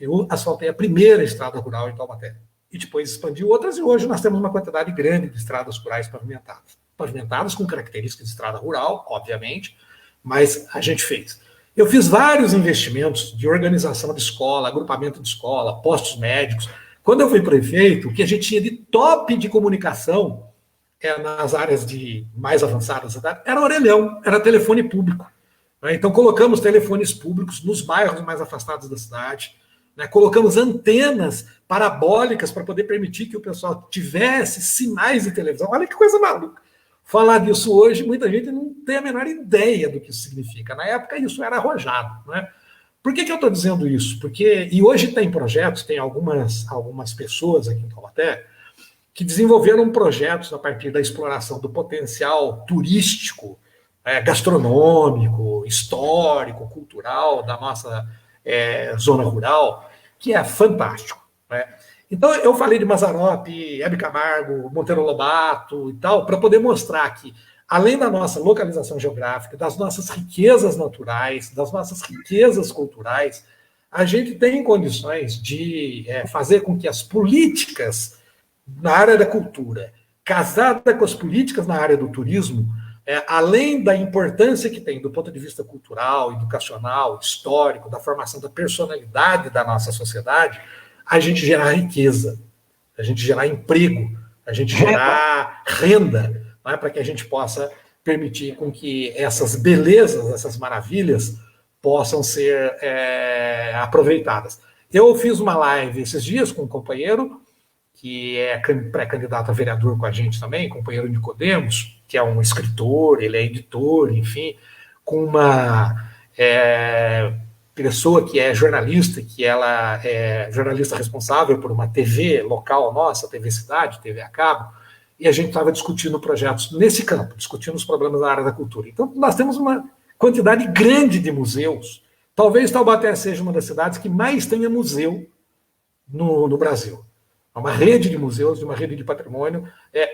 Eu asfaltei a primeira estrada rural em Taubaté. E depois expandiu outras, e hoje nós temos uma quantidade grande de estradas rurais pavimentadas. Pavimentadas com características de estrada rural, obviamente, mas a gente fez. Eu fiz vários investimentos de organização de escola, agrupamento de escola, postos médicos. Quando eu fui prefeito, o que a gente tinha de top de comunicação nas áreas mais avançadas da cidade era orelhão, era telefone público. Então, colocamos telefones públicos nos bairros mais afastados da cidade, colocamos antenas parabólicas para poder permitir que o pessoal tivesse sinais de televisão. Olha que coisa maluca. Falar disso hoje, muita gente não tem a menor ideia do que isso significa. Na época, isso era arrojado. Por que eu estou dizendo isso? E hoje tem projetos, tem algumas pessoas aqui em Taubaté que desenvolveram projetos a partir da exploração do potencial turístico, gastronômico, histórico, cultural da nossa zona rural, que é fantástico. Então, eu falei de Mazzaropi, Hebe Camargo, Monteiro Lobato e tal, para poder mostrar que, além da nossa localização geográfica, das nossas riquezas naturais, das nossas riquezas culturais, a gente tem condições de fazer com que as políticas na área da cultura, casada com as políticas na área do turismo, além da importância que tem do ponto de vista cultural, educacional, histórico, da formação da personalidade da nossa sociedade, a gente gerar riqueza, a gente gerar emprego, a gente gerar renda, para que a gente possa permitir com que essas belezas, essas maravilhas, possam ser aproveitadas. Eu fiz uma live esses dias com um companheiro, que é pré-candidato a vereador com a gente também, companheiro Nicodemos, que é um escritor, ele é editor, enfim, com uma pessoa que é jornalista, que ela é jornalista responsável por uma TV local nossa, TV Cidade, TV a cabo, e a gente estava discutindo projetos nesse campo, discutindo os problemas da área da cultura. Então, nós temos uma quantidade grande de museus. Talvez Taubaté seja uma das cidades que mais tenha museu no Brasil. É uma rede de museus, de uma rede de patrimônio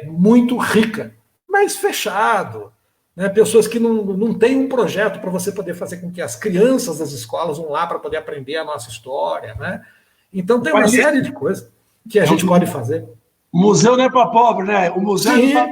muito rica, mas fechado, né? Pessoas que não têm um projeto para você poder fazer com que as crianças das escolas vão lá para poder aprender a nossa história, né? Então tem uma série de coisas que a gente pode fazer. O museu não é para pobre, né? O museu é para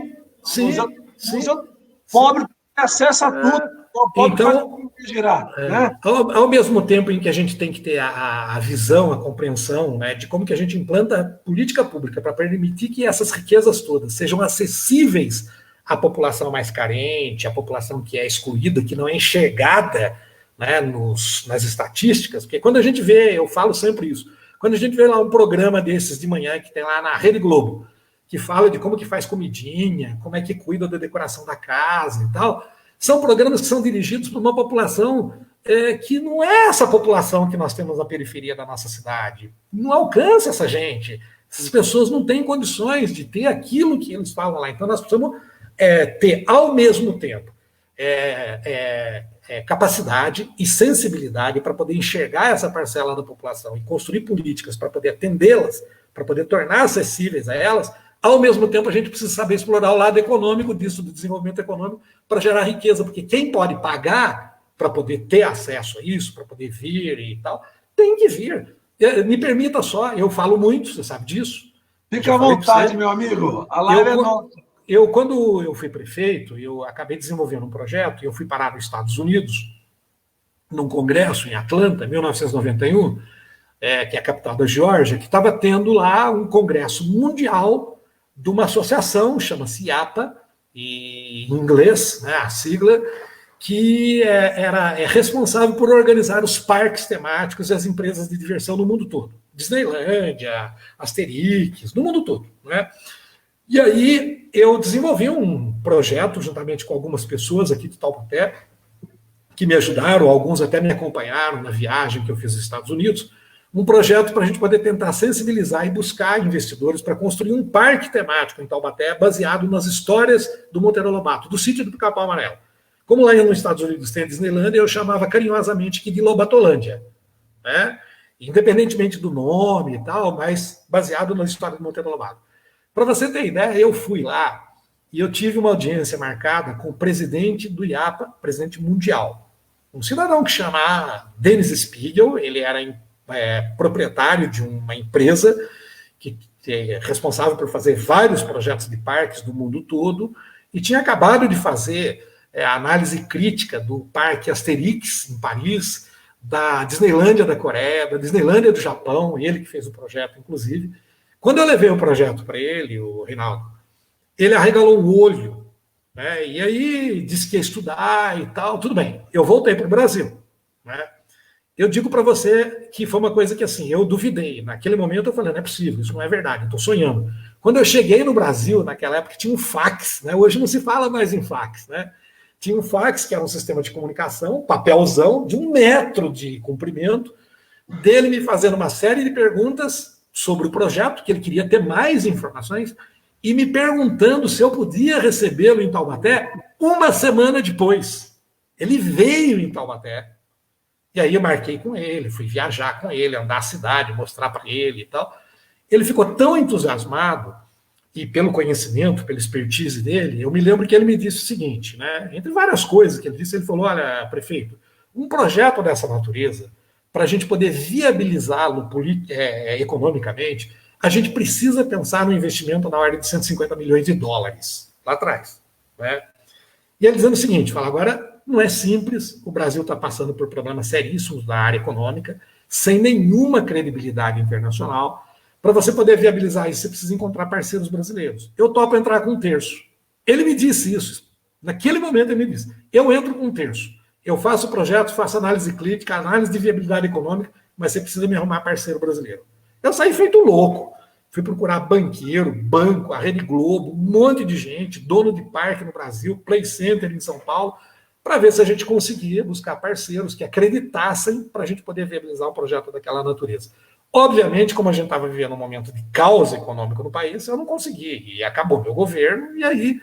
museu pobre tem acesso a tudo. Então, girar, né? ao mesmo tempo em que a gente tem que ter a visão, a compreensão, né, de como que a gente implanta política pública para permitir que essas riquezas todas sejam acessíveis à população mais carente, à população que é excluída, que não é enxergada, né, nas estatísticas, porque quando a gente vê, eu falo sempre isso, quando a gente vê lá um programa desses de manhã que tem lá na Rede Globo, que fala de como que faz comidinha, como é que cuida da decoração da casa e tal, são programas que são dirigidos para uma população que não é essa população que nós temos na periferia da nossa cidade. Não alcança essa gente. Essas pessoas não têm condições de ter aquilo que eles falam lá. Então, nós precisamos ter, ao mesmo tempo, capacidade e sensibilidade para poder enxergar essa parcela da população e construir políticas para poder atendê-las, para poder tornar acessíveis a elas. Ao mesmo tempo, a gente precisa saber explorar o lado econômico disso, do desenvolvimento econômico, para gerar riqueza, porque quem pode pagar para poder ter acesso a isso, para poder vir e tal, tem que vir. Me permita só, eu falo muito, você sabe disso. Fica à vontade, meu amigo. A live é nossa. Quando eu fui prefeito, eu acabei desenvolvendo um projeto, e eu fui parar nos Estados Unidos, num congresso em Atlanta, em 1991, que é a capital da Geórgia, que estava tendo lá um congresso mundial de uma associação, chama-se IAPA, em inglês, né, a sigla, que é responsável por organizar os parques temáticos e as empresas de diversão no mundo todo. Disneylândia, Asterix, no mundo todo. Né? E aí eu desenvolvi um projeto, juntamente com algumas pessoas aqui de Taubaté, que me ajudaram, alguns até me acompanharam na viagem que eu fiz aos Estados Unidos, um projeto para a gente poder tentar sensibilizar e buscar investidores para construir um parque temático em Taubaté baseado nas histórias do Monteiro Lobato, do sítio do Pica-Pau Amarelo. Como lá nos Estados Unidos tem a Disneylândia, eu chamava carinhosamente aqui de Lobatolândia, né? Independentemente do nome e tal, mas baseado na história do Monteiro Lobato. Para você ter ideia, eu fui lá e eu tive uma audiência marcada com o presidente do IAPA, presidente mundial, um cidadão que chama Dennis Spiegel, ele era proprietário de uma empresa que é responsável por fazer vários projetos de parques do mundo todo e tinha acabado de fazer a análise crítica do Parque Asterix, em Paris, da Disneylândia da Coreia, da Disneylândia do Japão, ele que fez o projeto, inclusive. Quando eu levei o projeto para ele, o Reinaldo, ele arregalou o olho, né? E aí disse que ia estudar e tal, tudo bem. Eu voltei para o Brasil, né? Eu digo para você que foi uma coisa que, assim, eu duvidei. Naquele momento eu falei, não é possível, isso não é verdade, eu estou sonhando. Quando eu cheguei no Brasil, naquela época, tinha um fax, né? Hoje não se fala mais em fax, né? Tinha um fax, que era um sistema de comunicação, papelzão, de 1 metro de comprimento, dele me fazendo uma série de perguntas sobre o projeto, que ele queria ter mais informações, e me perguntando se eu podia recebê-lo em Taubaté 1 semana depois. Ele veio em Taubaté, e aí eu marquei com ele, fui viajar com ele, andar a cidade, mostrar para ele e tal. Ele ficou tão entusiasmado, e pelo conhecimento, pela expertise dele, eu me lembro que ele me disse o seguinte, né? Entre várias coisas que ele disse, ele falou, olha, prefeito, um projeto dessa natureza, para a gente poder viabilizá-lo economicamente, a gente precisa pensar no investimento na ordem de 150 milhões de dólares, lá atrás. Né? E ele dizendo o seguinte, fala, agora não é simples, o Brasil está passando por problemas seríssimos da área econômica, sem nenhuma credibilidade internacional. Para você poder viabilizar isso, você precisa encontrar parceiros brasileiros. Eu topo entrar com 1/3. Ele me disse isso. Naquele momento ele me disse, eu entro com 1/3. Eu faço o projeto, faço análise crítica, análise de viabilidade econômica, mas você precisa me arrumar parceiro brasileiro. Eu saí feito louco. Fui procurar banqueiro, banco, a Rede Globo, um monte de gente, dono de parque no Brasil, Play Center em São Paulo, para ver se a gente conseguia buscar parceiros que acreditassem para a gente poder viabilizar um projeto daquela natureza. Obviamente, como a gente estava vivendo um momento de caos econômico no país, eu não consegui, e acabou meu governo, e aí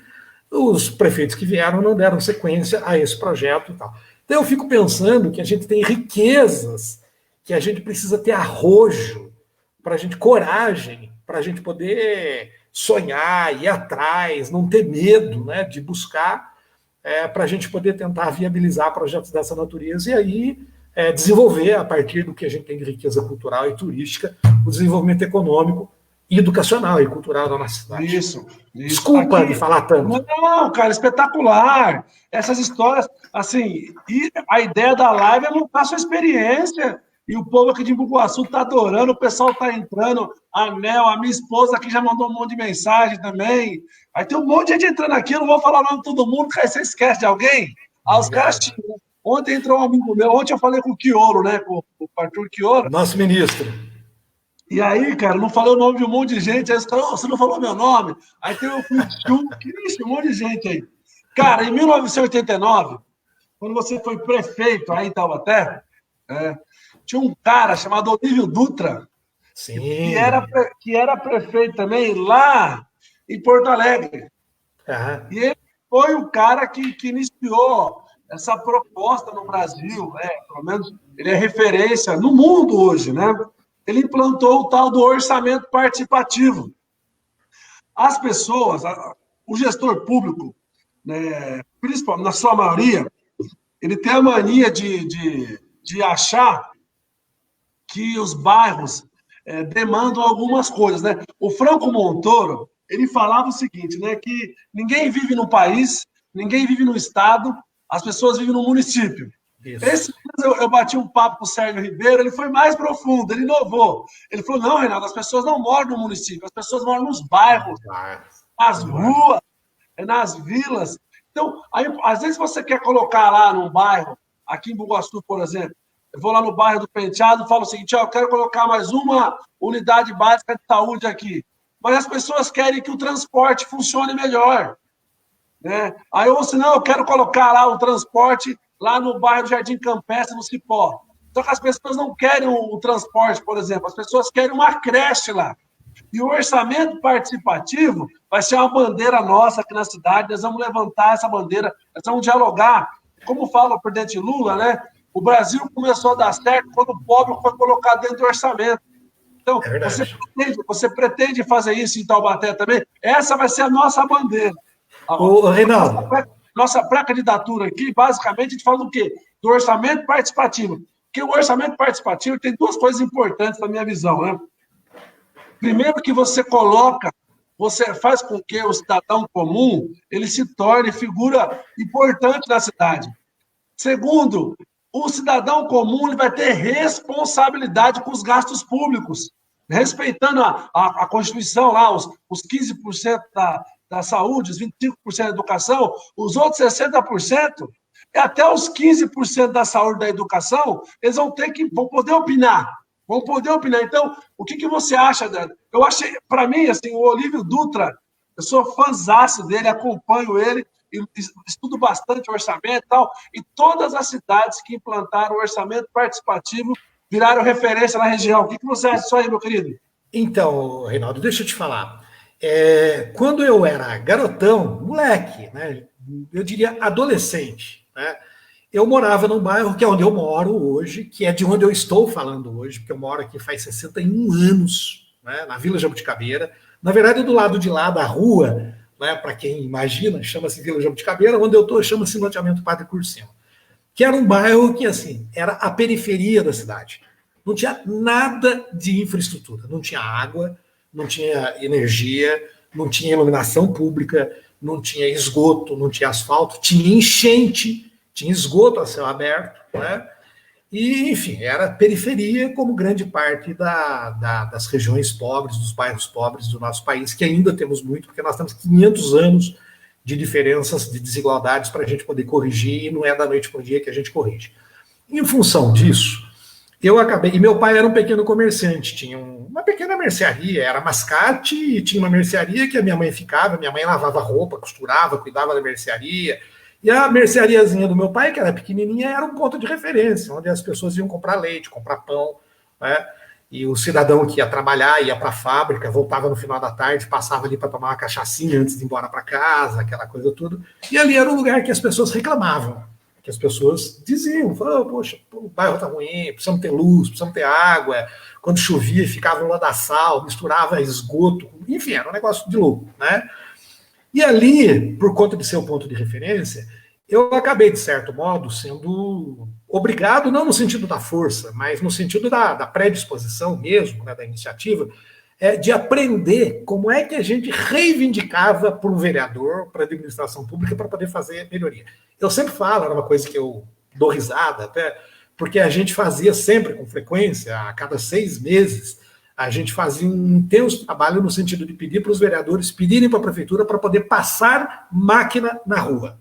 os prefeitos que vieram não deram sequência a esse projeto e tal. Então eu fico pensando que a gente tem riquezas, que a gente precisa ter arrojo, para a gente coragem, para a gente poder sonhar, ir atrás, não ter medo, né, de buscar para a gente poder tentar viabilizar projetos dessa natureza e aí desenvolver, a partir do que a gente tem de riqueza cultural e turística, o desenvolvimento econômico, educacional e cultural da nossa cidade. Isso. Desculpa de falar tanto. Não, cara, espetacular. Essas histórias, assim, e a ideia da live é montar sua experiência. E o povo aqui de Embu-Guaçu tá adorando, o pessoal tá entrando. A Mel, a minha esposa aqui já mandou um monte de mensagem também. Aí tem um monte de gente entrando aqui, eu não vou falar o nome de todo mundo, porque aí você esquece de alguém. Os caras tinham. Ontem entrou um amigo meu, ontem eu falei com o Quiolo, né? Com o Arthur Quiolo. Nosso ministro. E aí, cara, não falei o nome de um monte de gente. Aí os caras, você não falou meu nome. Aí tem o Cristo, um monte de gente aí. Cara, em 1989, quando você foi prefeito aí em Taubaté, tinha um cara chamado Olívio Dutra, Sim. que era prefeito também lá em Porto Alegre. Uhum. E ele foi o cara que iniciou essa proposta no Brasil, pelo menos ele é referência no mundo hoje, né? Ele implantou o tal do orçamento participativo. As pessoas, o gestor público, né, principalmente na sua maioria, ele tem a mania de achar que os bairros demandam algumas coisas, né? O Franco Montoro, ele falava o seguinte, né, que ninguém vive no país, ninguém vive no estado, as pessoas vivem no município. Isso. Esse dia eu bati um papo com o Sérgio Ribeiro, ele foi mais profundo, ele inovou. Ele falou, não, Reinaldo, as pessoas não moram no município, as pessoas moram nos bairros, nas ruas, nas vilas. Então, aí, às vezes você quer colocar lá num bairro, aqui em Embu-Guaçu, por exemplo, eu vou lá no bairro do Penteado e falo o seguinte, eu quero colocar mais uma unidade básica de saúde aqui. Mas as pessoas querem que o transporte funcione melhor. Né? Aí, ou senão, eu quero colocar lá o transporte lá no bairro Jardim Campestre, no Cipó. Só que as pessoas não querem o transporte, por exemplo, as pessoas querem uma creche lá. E o orçamento participativo vai ser uma bandeira nossa aqui na cidade, nós vamos levantar essa bandeira, nós vamos dialogar. Como fala o presidente Lula, né? O Brasil começou a dar certo quando o pobre foi colocado dentro do orçamento. Então, você pretende fazer isso em Taubaté também? Essa vai ser a nossa bandeira. Ô, Reinaldo. Nossa pré-candidatura aqui, basicamente, a gente fala do quê? Do orçamento participativo. Porque o orçamento participativo tem duas coisas importantes na minha visão, né? Primeiro que você faz com que o cidadão comum, ele se torne figura importante na cidade. Segundo, o cidadão comum ele vai ter responsabilidade com os gastos públicos, respeitando a Constituição lá, os 15% da saúde, os 25% da educação, os outros 60%, e até os 15% da saúde e da educação, eles vão poder opinar. Vão poder opinar. Então, o que você acha, Dan? Eu achei, para mim, assim, o Olívio Dutra, eu sou fãzaço dele, acompanho ele, estudo bastante o orçamento e tal, e todas as cidades que implantaram o orçamento participativo viraram referência na região. O que você acha disso aí, meu querido? Então, Reinaldo, deixa eu te falar. Quando eu era garotão, moleque, né, eu diria adolescente, né, eu morava num bairro que é onde eu moro hoje, que é de onde eu estou falando hoje, porque eu moro aqui faz 61 anos, né, na Vila Jabuticabeira. Na verdade, do lado de lá da rua, né, para quem imagina, chama-se Vila Jabuticabeira, onde eu estou chama-se Loteamento Padre Cursino, que era um bairro que, assim, era a periferia da cidade. Não tinha nada de infraestrutura, não tinha água, não tinha energia, não tinha iluminação pública, não tinha esgoto, não tinha asfalto, tinha enchente, tinha esgoto a céu aberto, né? E, enfim, era periferia como grande parte das regiões pobres, dos bairros pobres do nosso país, que ainda temos muito, porque nós temos 500 anos de diferenças, de desigualdades para a gente poder corrigir, e não é da noite para o dia que a gente corrige. Em função disso, eu acabei... E meu pai era um pequeno comerciante, tinha uma pequena mercearia, era mascate, e tinha uma mercearia que a minha mãe ficava, minha mãe lavava roupa, costurava, cuidava da mercearia, e a merceariazinha do meu pai, que era pequenininha, era um ponto de referência, onde as pessoas iam comprar leite, comprar pão, né? E o cidadão que ia trabalhar, ia para a fábrica, voltava no final da tarde, passava ali para tomar uma cachaçinha antes de ir embora para casa, aquela coisa toda. E ali era um lugar que as pessoas reclamavam, que as pessoas diziam, falavam, poxa, o bairro está ruim, precisamos ter luz, precisamos ter água. Quando chovia, ficava no ladaçal, misturava esgoto, enfim, era um negócio de louco, né? E ali, por conta de ser o ponto de referência, eu acabei, de certo modo, sendo obrigado, não no sentido da força, mas no sentido da predisposição mesmo, né, da iniciativa, de aprender como é que a gente reivindicava para um vereador, para a administração pública, para poder fazer melhoria. Eu sempre falo, era uma coisa que eu dou risada até, porque a gente fazia sempre com frequência, a cada 6 meses, a gente fazia um intenso trabalho no sentido de pedir para os vereadores pedirem para a prefeitura para poder passar máquina na rua.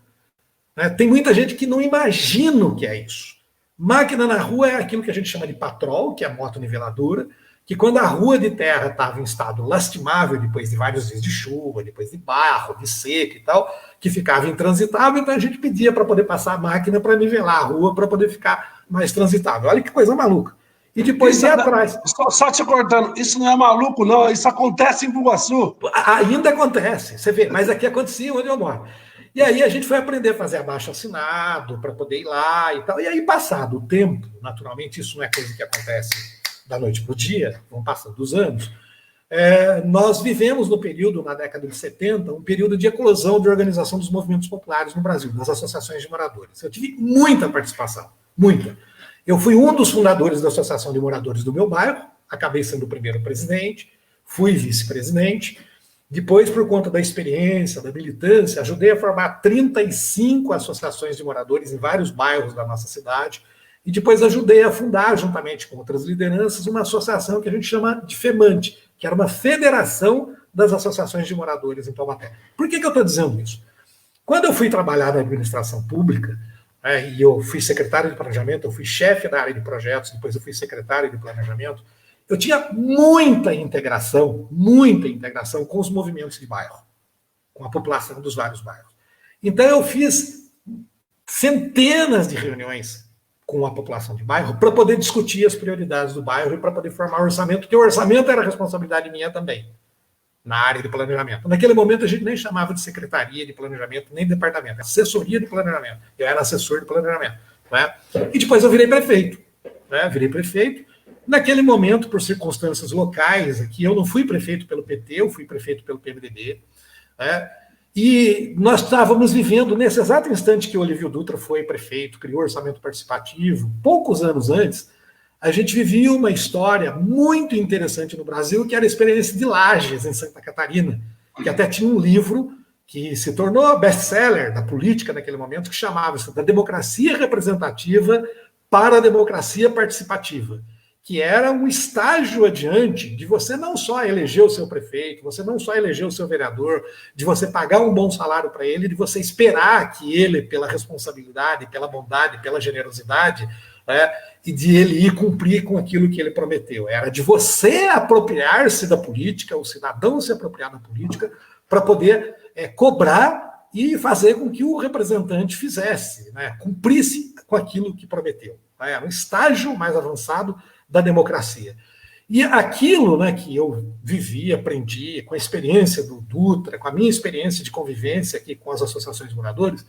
Tem muita gente que não imagina o que é isso. Máquina na rua é aquilo que a gente chama de patrol, que é a moto niveladora, que quando a rua de terra estava em estado lastimável, depois de vários dias de chuva, depois de barro, de seca e tal, que ficava intransitável, então a gente pedia para poder passar a máquina para nivelar a rua, para poder ficar mais transitável. Olha que coisa maluca. E depois ia atrás. Só te cortando, isso não é maluco, não, isso acontece em Bugaçu. Ainda acontece, você vê, mas aqui acontecia onde eu moro. E aí a gente foi aprender a fazer abaixo-assinado para poder ir lá e tal. E aí, passado o tempo, naturalmente, isso não é coisa que acontece da noite para o dia, vão passando os anos, nós vivemos no período, na década de 70, um período de eclosão de organização dos movimentos populares no Brasil, das associações de moradores. Eu tive muita participação, muita. Eu fui um dos fundadores da Associação de Moradores do meu bairro, acabei sendo o primeiro presidente, fui vice-presidente. Depois, por conta da experiência, da militância, ajudei a formar 35 associações de moradores em vários bairros da nossa cidade. E depois ajudei a fundar, juntamente com outras lideranças, uma associação que a gente chama de FEMANTE, que era uma federação das associações de moradores em Taubaté. Por que eu estou dizendo isso? Quando eu fui trabalhar na administração pública, e eu fui secretário de planejamento, eu fui chefe da área de projetos, depois eu fui secretário de planejamento, eu tinha muita integração com os movimentos de bairro, com a população dos vários bairros. Então eu fiz centenas de reuniões com a população de bairro para poder discutir as prioridades do bairro e para poder formar orçamento, porque o orçamento era responsabilidade minha também, na área de planejamento. Naquele momento a gente nem chamava de secretaria de planejamento, nem departamento, assessoria de planejamento. Eu era assessor de planejamento. Né? E depois eu virei prefeito. Naquele momento, por circunstâncias locais, aqui eu não fui prefeito pelo PT, eu fui prefeito pelo PMDB, né? E nós estávamos vivendo, nesse exato instante que o Olívio Dutra foi prefeito, criou orçamento participativo, poucos anos antes, a gente vivia uma história muito interessante no Brasil, que era a experiência de Lages, em Santa Catarina, que até tinha um livro que se tornou best-seller da política naquele momento, que chamava-se Da Democracia Representativa para a Democracia Participativa, que era um estágio adiante de você não só eleger o seu prefeito, você não só eleger o seu vereador, de você pagar um bom salário para ele, de você esperar que ele, pela responsabilidade, pela bondade, pela generosidade, e de ele ir cumprir com aquilo que ele prometeu. Era de você apropriar-se da política, o cidadão se apropriar da política, para poder cobrar e fazer com que o representante fizesse, cumprisse com aquilo que prometeu. Era um estágio mais avançado da democracia. E aquilo que eu vivi, aprendi, com a experiência do Dutra, com a minha experiência de convivência aqui com as associações de moradores,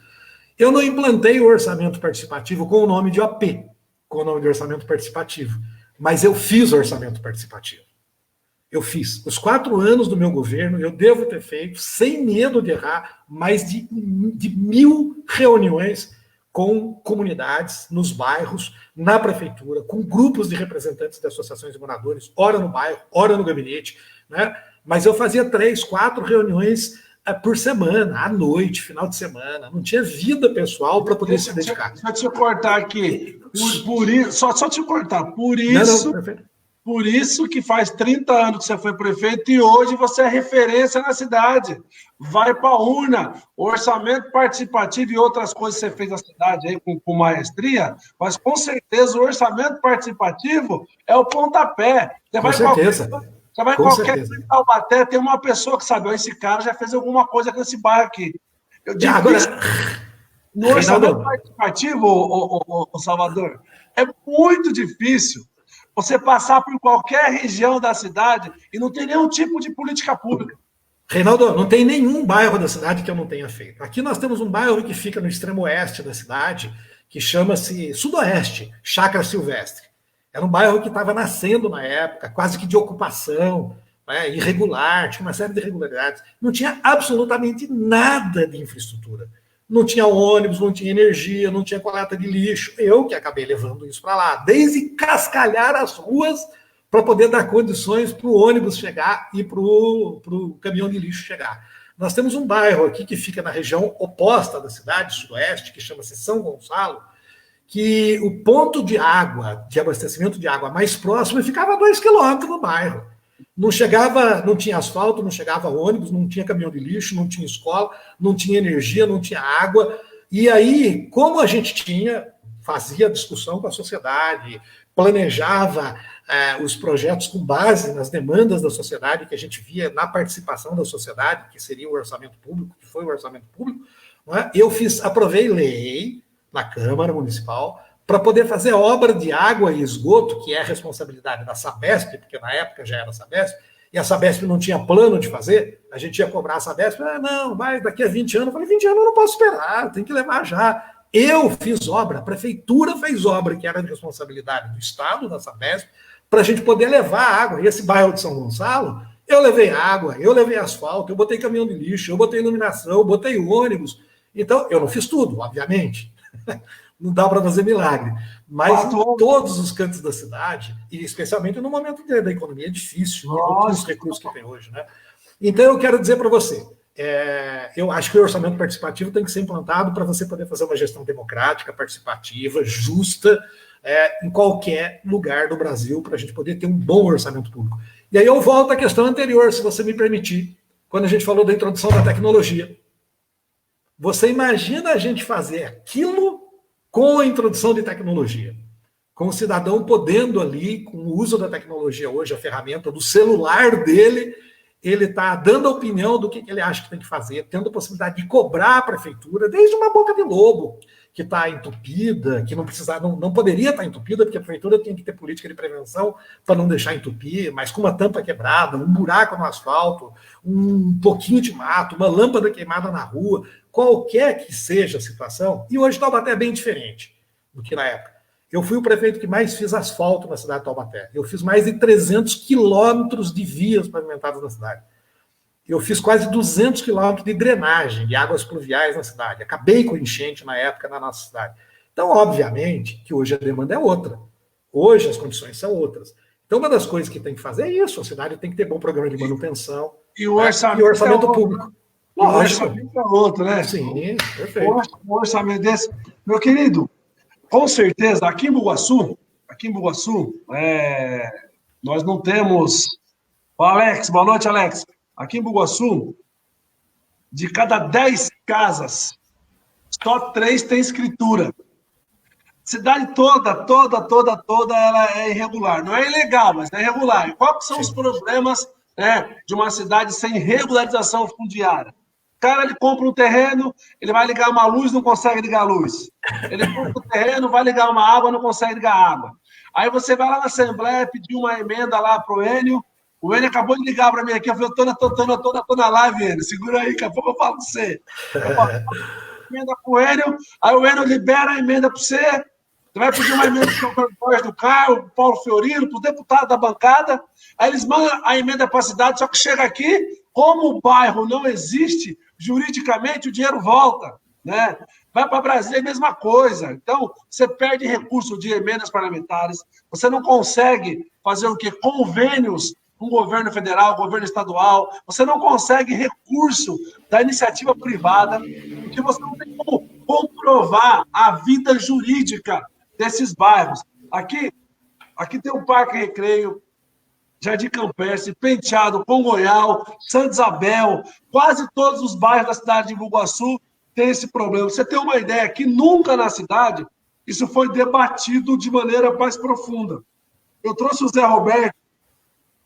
eu não implantei o orçamento participativo com o nome de OP, com o nome de orçamento participativo, mas eu fiz o orçamento participativo. Eu fiz. Os 4 anos do meu governo, eu devo ter feito, sem medo de errar, mais de 1000 reuniões com comunidades, nos bairros, na prefeitura, com grupos de representantes de associações de moradores, ora no bairro, ora no gabinete, Mas eu fazia 3, 4 reuniões por semana, à noite, final de semana, não tinha vida pessoal para poder se dedicar. Deixa eu te cortar aqui, só te cortar, por isso que faz 30 anos que você foi prefeito e hoje você é referência na cidade. Vai para a urna, orçamento participativo e outras coisas que você fez na cidade aí com maestria, mas com certeza o orçamento participativo é o pontapé. Você vai em qualquer Taubaté, tem uma pessoa que sabe, esse cara já fez alguma coisa com esse bairro aqui. Eu digo no orçamento participativo, o Salvador, é muito difícil você passar por qualquer região da cidade e não ter nenhum tipo de política pública. Reinaldo, não tem nenhum bairro da cidade que eu não tenha feito. Aqui nós temos um bairro que fica no extremo oeste da cidade, que chama-se Sudoeste, Chácara Silvestre. Era um bairro que estava nascendo na época, quase que de ocupação, irregular, tinha uma série de irregularidades. Não tinha absolutamente nada de infraestrutura. não tinha ônibus, não tinha energia, não tinha coleta de lixo. Eu que acabei levando isso para lá, desde cascalhar as ruas para poder dar condições para o ônibus chegar e para o caminhão de lixo chegar. Nós temos um bairro aqui que fica na região oposta da cidade, sudoeste, que chama-se São Gonçalo, que o ponto de água, de abastecimento de água mais próximo, ficava a 2 quilômetros no bairro. Não chegava, não tinha asfalto, não chegava ônibus, não tinha caminhão de lixo, não tinha escola, não tinha energia, não tinha água. E aí, como a gente fazia discussão com a sociedade, planejava os projetos com base nas demandas da sociedade, que a gente via na participação da sociedade, que seria o orçamento público, que foi o orçamento público, não é? Eu aprovei lei na Câmara Municipal para poder fazer obra de água e esgoto, que é a responsabilidade da Sabesp, porque na época já era a Sabesp, e a Sabesp não tinha plano de fazer, a gente ia cobrar a Sabesp, não, mas daqui a 20 anos, eu falei, 20 anos eu não posso esperar, tem que levar já. Eu fiz obra, a prefeitura fez obra, que era de responsabilidade do Estado, da Sabesp, para a gente poder levar água. E esse bairro de São Gonçalo, eu levei água, eu levei asfalto, eu botei caminhão de lixo, eu botei iluminação, eu botei ônibus. Então, eu não fiz tudo, obviamente. Não dá para fazer milagre. Mas em todos os cantos da cidade, e especialmente no momento da economia difícil, com os recursos que tem hoje, né? Então, eu quero dizer para você, eu acho que o orçamento participativo tem que ser implantado para você poder fazer uma gestão democrática, participativa, justa, em qualquer lugar do Brasil, para a gente poder ter um bom orçamento público. E aí eu volto à questão anterior, se você me permitir, quando a gente falou da introdução da tecnologia. Você imagina a gente fazer aquilo com a introdução de tecnologia, com o cidadão podendo ali, com o uso da tecnologia hoje, a ferramenta do celular dele, ele está dando a opinião do que ele acha que tem que fazer, tendo a possibilidade de cobrar a prefeitura, desde uma boca de lobo, que está entupida, que não poderia estar entupida, porque a prefeitura tem que ter política de prevenção para não deixar entupir, mas com uma tampa quebrada, um buraco no asfalto, um pouquinho de mato, uma lâmpada queimada na rua, qualquer que seja a situação, e hoje Taubaté é bem diferente do que na época. Eu fui o prefeito que mais fiz asfalto na cidade de Taubaté. Eu fiz mais de 300 quilômetros de vias pavimentadas na cidade. Eu fiz quase 200 quilômetros de drenagem de águas pluviais na cidade. Acabei com enchente na época na nossa cidade. Então, obviamente, que hoje a demanda é outra. Hoje as condições são outras. Então, uma das coisas que tem que fazer é isso. A cidade tem que ter bom programa de manutenção. E o orçamento público. O orçamento é outro, né? Sim, perfeito. Um orçamento desse. Meu querido, com certeza, aqui em Bugaçu, nós não temos... O Alex, boa noite, Alex. Aqui em Bugaçu, de cada 10 casas, só 3 têm escritura. Cidade toda, ela é irregular. Não é ilegal, mas é irregular. E quais são os problemas, de uma cidade sem regularização fundiária? O cara, ele compra um terreno, ele vai ligar uma luz, não consegue ligar a luz. Ele compra um terreno, vai ligar uma água, não consegue ligar a água. Aí você vai lá na Assembleia, pedir uma emenda lá para o Enio. O Enio acabou de ligar para mim aqui, eu falei, eu tô na live, Enio, segura aí, daqui a pouco eu falo com você. Emenda para o Enio, aí o Enio libera a emenda para você, você vai pedir uma emenda para o Jorge do Carmo, Paulo Fiorino, para os deputados da bancada, aí eles mandam a emenda para a cidade, só que chega aqui, como o bairro não existe, juridicamente o dinheiro volta, né? Vai para Brasília, é a mesma coisa. Então, você perde recurso de emendas parlamentares, você não consegue fazer o quê? Convênios com o governo federal, governo estadual, você não consegue recurso da iniciativa privada, porque você não tem como comprovar a vida jurídica desses bairros. Aqui tem o Parque Recreio, Jardim Campestre, Penteado, Congonhal, Santa Isabel, quase todos os bairros da cidade de Bugaçu têm esse problema. Você tem uma ideia que nunca na cidade isso foi debatido de maneira mais profunda. Eu trouxe o Zé Roberto,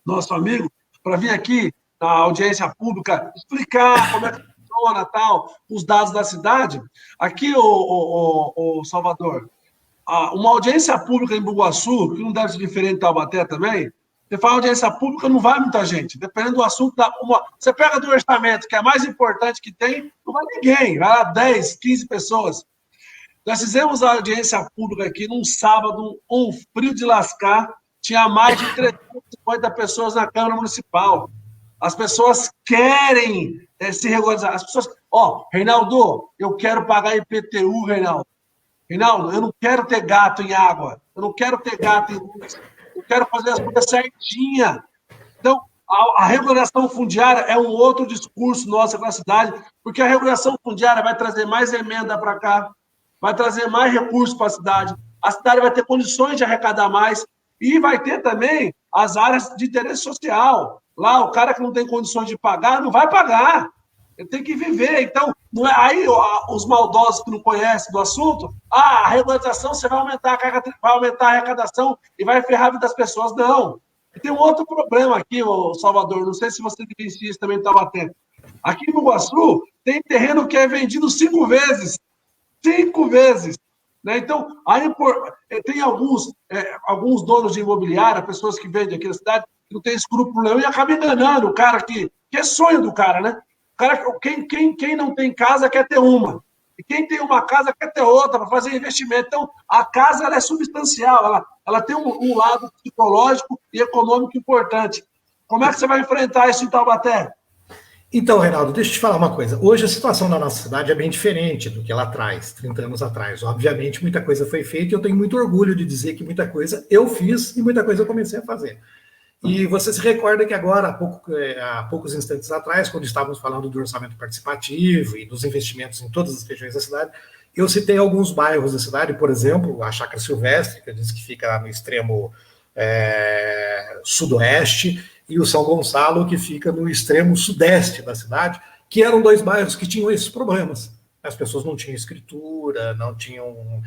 nosso amigo, para vir aqui na audiência pública explicar como é que funciona tal, os dados da cidade. Aqui, o Salvador, uma audiência pública em Bugaçu, que não deve ser diferente de Taubaté também, você fala audiência pública, não vai muita gente. Dependendo do assunto, você pega do orçamento, que é a mais importante que tem, não vai ninguém. Vai lá 10, 15 pessoas. Nós fizemos a audiência pública aqui num sábado, um frio de lascar, tinha mais de 350 pessoas na Câmara Municipal. As pessoas querem se regularizar. Ó, Reinaldo, eu quero pagar IPTU, Reinaldo. Reinaldo, eu não quero ter gato em água, eu não quero ter gato em luz, eu quero fazer as coisas certinhas. Então, a regulação fundiária é um outro discurso nosso aqui na cidade, porque a regulação fundiária vai trazer mais emenda para cá, vai trazer mais recursos para a cidade vai ter condições de arrecadar mais, e vai ter também as áreas de interesse social. Lá, o cara que não tem condições de pagar, não vai pagar. Ele tem que viver. Então, não é aí os maldosos que não conhecem do assunto, a regularização você vai aumentar a arrecadação e vai ferrar a vida das pessoas. Não. E tem um outro problema aqui, Salvador, não sei se você vivencia isso também em Taubaté. Aqui no Iguaçu, tem terreno que é vendido 5 vezes. 5 vezes. Né? Então, aí tem alguns donos de imobiliária, pessoas que vendem aqui na cidade, que não tem escrúpulo nenhum e acaba enganando o cara que é sonho do cara, né? O cara, quem não tem casa quer ter uma. E quem tem uma casa quer ter outra para fazer investimento. Então, a casa ela é substancial, ela tem um lado psicológico e econômico importante. Como é que você vai enfrentar isso em Taubaté? Então, Reinaldo, deixa eu te falar uma coisa. Hoje a situação da nossa cidade é bem diferente do que lá atrás, 30 anos atrás. Obviamente, muita coisa foi feita e eu tenho muito orgulho de dizer que muita coisa eu fiz e muita coisa eu comecei a fazer. E você se recorda que agora, há poucos instantes atrás, quando estávamos falando do orçamento participativo e dos investimentos em todas as regiões da cidade, eu citei alguns bairros da cidade, por exemplo, a Chácara Silvestre, que diz que fica no extremo sudoeste, e o São Gonçalo, que fica no extremo sudeste da cidade, que eram 2 bairros que tinham esses problemas. As pessoas não tinham escritura, não tinham...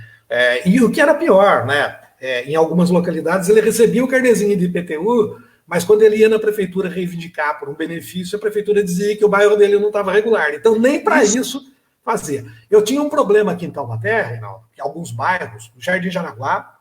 e o que era pior, né? Em algumas localidades ele recebia o carnezinho de IPTU, mas quando ele ia na prefeitura reivindicar por um benefício, a prefeitura dizia que o bairro dele não estava regular. Então, nem para isso fazia. Eu tinha um problema aqui em Taubaté, Reinaldo, que alguns bairros, Jardim Jaraguá,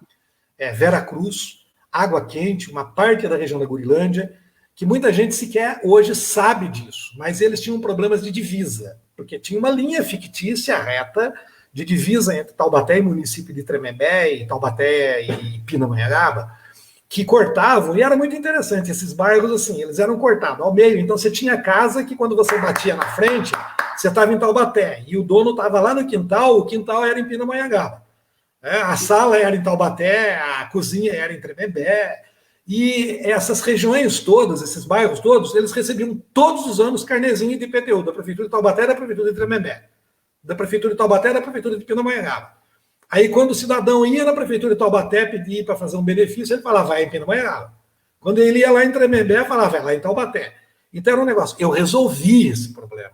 Vera Cruz, Água Quente, uma parte da região da Gurilândia, que muita gente sequer hoje sabe disso, mas eles tinham problemas de divisa, porque tinha uma linha fictícia reta de divisa entre Taubaté e município de Tremembé, e Taubaté e Pindamonhangaba, que cortavam, e era muito interessante, esses bairros assim, eles eram cortados ao meio, então você tinha casa que quando você batia na frente, você estava em Taubaté, e o dono estava lá no quintal, o quintal era em Pindamonhangaba. A sala era em Taubaté, a cozinha era em Tremembé, e essas regiões todas, esses bairros todos, eles recebiam todos os anos carnezinho de IPTU, da Prefeitura de Taubaté e da Prefeitura de Tremembé, da Prefeitura de Taubaté e da Prefeitura de Pindamonhangaba. Aí, quando o cidadão ia na Prefeitura de Taubaté pedir para fazer um benefício, ele falava, vai em Pindamonhangaba. Quando ele ia lá em Tremembé, falava, vai lá em Taubaté. Então, era um negócio. Eu resolvi esse problema.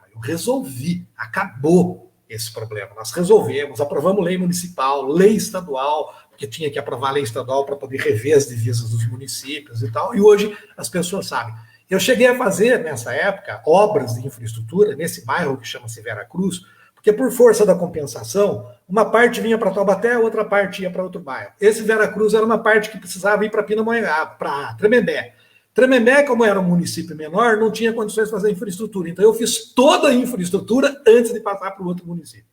Acabou esse problema. Nós resolvemos, aprovamos lei municipal, lei estadual, porque tinha que aprovar a lei estadual para poder rever as divisas dos municípios e tal, e hoje as pessoas sabem. Eu cheguei a fazer, nessa época, obras de infraestrutura nesse bairro que chama-se Vera Cruz, porque por força da compensação, uma parte vinha para Taubaté, a outra parte ia para outro bairro. Esse Vera Cruz era uma parte que precisava ir para Pindamonhangaba, para Tremembé. Tremembé, como era um município menor, não tinha condições de fazer infraestrutura. Então eu fiz toda a infraestrutura antes de passar para o outro município.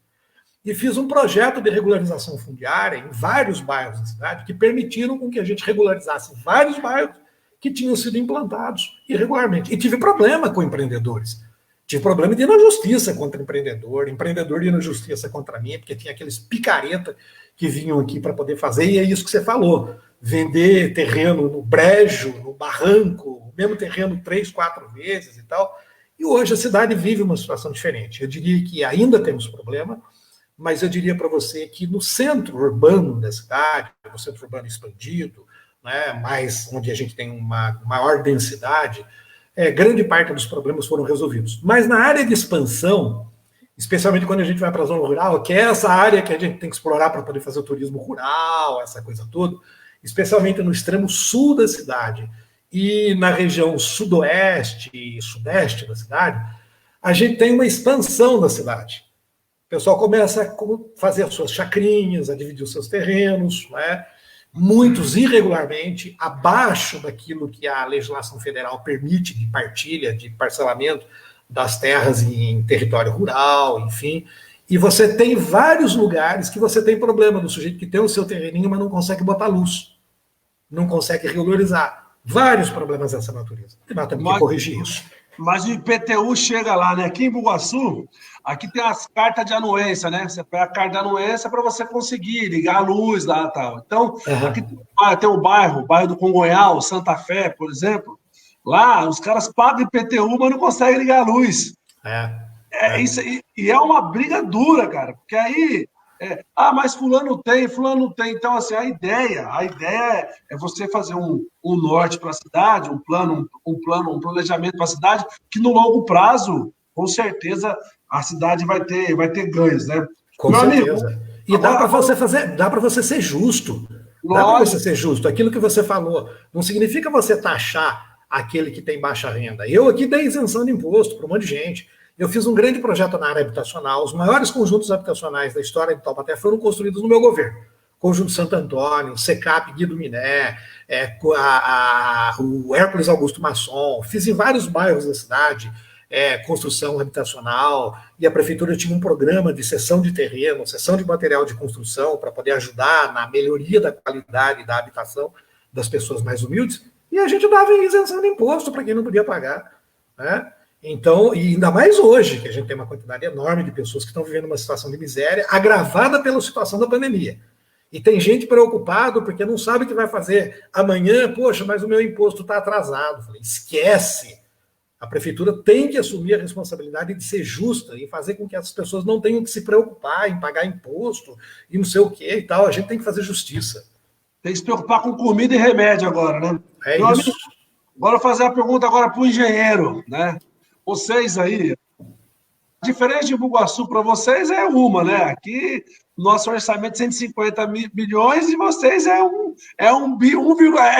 E fiz um projeto de regularização fundiária em vários bairros da cidade que permitiram com que a gente regularizasse vários bairros que tinham sido implantados irregularmente. E tive problema com empreendedores. Tive problema de ir na justiça contra empreendedor ir na justiça contra mim, porque tinha aqueles picareta que vinham aqui para poder fazer, e é isso que você falou. Vender terreno no brejo, no barranco, o mesmo terreno 3, 4 vezes e tal. E hoje a cidade vive uma situação diferente. Eu diria que ainda temos problema, mas eu diria para você que no centro urbano da cidade, no centro urbano expandido, né, mais onde a gente tem uma maior densidade, grande parte dos problemas foram resolvidos. Mas na área de expansão, especialmente quando a gente vai para a zona rural, que é essa área que a gente tem que explorar para poder fazer o turismo rural, essa coisa toda, especialmente no extremo sul da cidade e na região sudoeste e sudeste da cidade, a gente tem uma expansão da cidade. O pessoal começa a fazer as suas chacrinhas, a dividir os seus terrenos, né? Muitos irregularmente, abaixo daquilo que a legislação federal permite de partilha, de parcelamento das terras em território rural, enfim. E você tem vários lugares que você tem problema do sujeito que tem o seu terreninho, mas não consegue botar luz, não consegue regularizar. Vários problemas dessa natureza. E nós temos que corrigir isso. Mas o IPTU chega lá, né? Aqui em Bugaçu, aqui tem as cartas de anuência, né? Você pega a carta de anuência para você conseguir ligar a luz lá e tal. Então, aqui Aham. tem o bairro do Congonhal, Santa Fé, por exemplo. Lá, os caras pagam IPTU, mas não conseguem ligar a luz. É, É é. isso, e é uma briga dura, cara, porque aí. Mas fulano não tem. Então, assim, a ideia é você fazer um norte para a cidade, um planejamento para a cidade, que no longo prazo, com certeza, a cidade vai ter ganhos, né? Com Meu amigo, certeza. E dá agora, para você fazer, dá para você ser justo. Dá para você lógico, ser justo. Aquilo que você falou não significa você taxar aquele que tem baixa renda. Eu aqui dei isenção de imposto para um monte de gente. Eu fiz um grande projeto na área habitacional. Os maiores conjuntos habitacionais da história de Taubaté foram construídos no meu governo. Conjunto Santo Antônio, Secap Guido Miné, o Hércules Augusto Masson. Fiz em vários bairros da cidade, construção habitacional, e a prefeitura tinha um programa de cessão de terreno, cessão de material de construção, para poder ajudar na melhoria da qualidade da habitação das pessoas mais humildes, e a gente dava isenção de imposto para quem não podia pagar, né? Então, e ainda mais hoje, que a gente tem uma quantidade enorme de pessoas que estão vivendo uma situação de miséria, agravada pela situação da pandemia. E tem gente preocupado porque não sabe o que vai fazer amanhã. Poxa, mas o meu imposto está atrasado. Falei, esquece. A prefeitura tem que assumir a responsabilidade de ser justa e fazer com que as pessoas não tenham que se preocupar em pagar imposto e não sei o que e tal. A gente tem que fazer justiça. tem que se preocupar com comida e remédio agora, né? É Meu amigo, isso. agora eu vou fazer a pergunta agora para o engenheiro, né? Vocês aí, a diferença de Bugaçu para vocês é uma, né? Aqui, nosso orçamento é 150 milhões e vocês é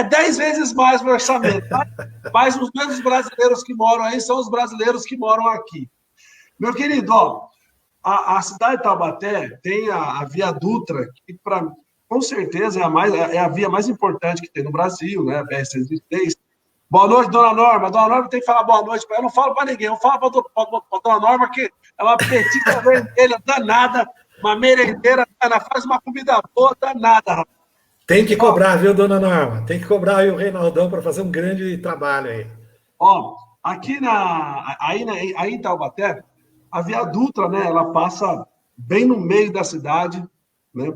10 vezes mais o orçamento. Mas os mesmos brasileiros que moram aí são os brasileiros que moram aqui. Meu querido, ó, a cidade de Taubaté tem a Via Dutra, que com certeza é a via mais importante que tem no Brasil, né? A BR-123. Boa noite, dona Norma. Dona Norma tem que falar boa noite. Eu não falo para ninguém. Eu falo para dona Norma que é uma petita vermelha danada, uma merendeira, faz uma comida boa danada, rapaz. Tem que Ó, cobrar, viu, dona Norma? Tem que cobrar aí o Reinaldão para fazer um grande trabalho aí. aqui aí em Taubaté, a Via Dutra, né, ela passa bem no meio da cidade, né?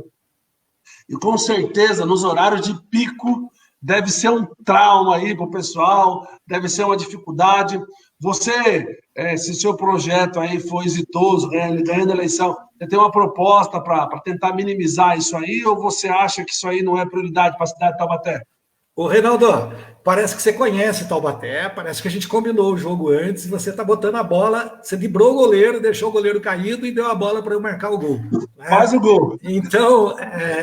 E com certeza, nos horários de pico, deve ser um trauma aí para o pessoal, deve ser uma dificuldade. Você, se seu projeto aí for exitoso, ganhando a eleição, você tem uma proposta para tentar minimizar isso aí, ou você acha que isso aí não é prioridade para a cidade de Taubaté? Ô, Reinaldo, parece que você conhece Taubaté, parece que a gente combinou o jogo antes e você está botando a bola, você driblou o goleiro, deixou o goleiro caído e deu a bola para eu marcar o gol. Faz Né? o gol. Então,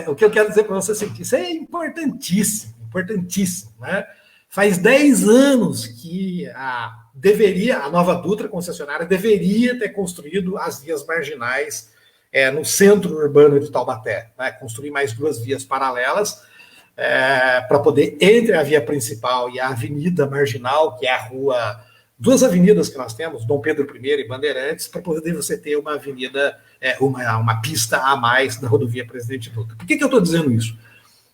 o que eu quero dizer para você é assim, que isso é importantíssimo, importantíssimo. Né? Faz 10 anos que a Nova Dutra concessionária deveria ter construído as vias marginais no centro urbano de Taubaté, né? Construir mais 2 vias paralelas, para poder, entre a via principal e a avenida marginal, que é a rua, 2 avenidas que nós temos, Dom Pedro I e Bandeirantes, para poder você ter uma avenida, uma pista a mais da rodovia Presidente Dutra. Por que eu estou dizendo isso?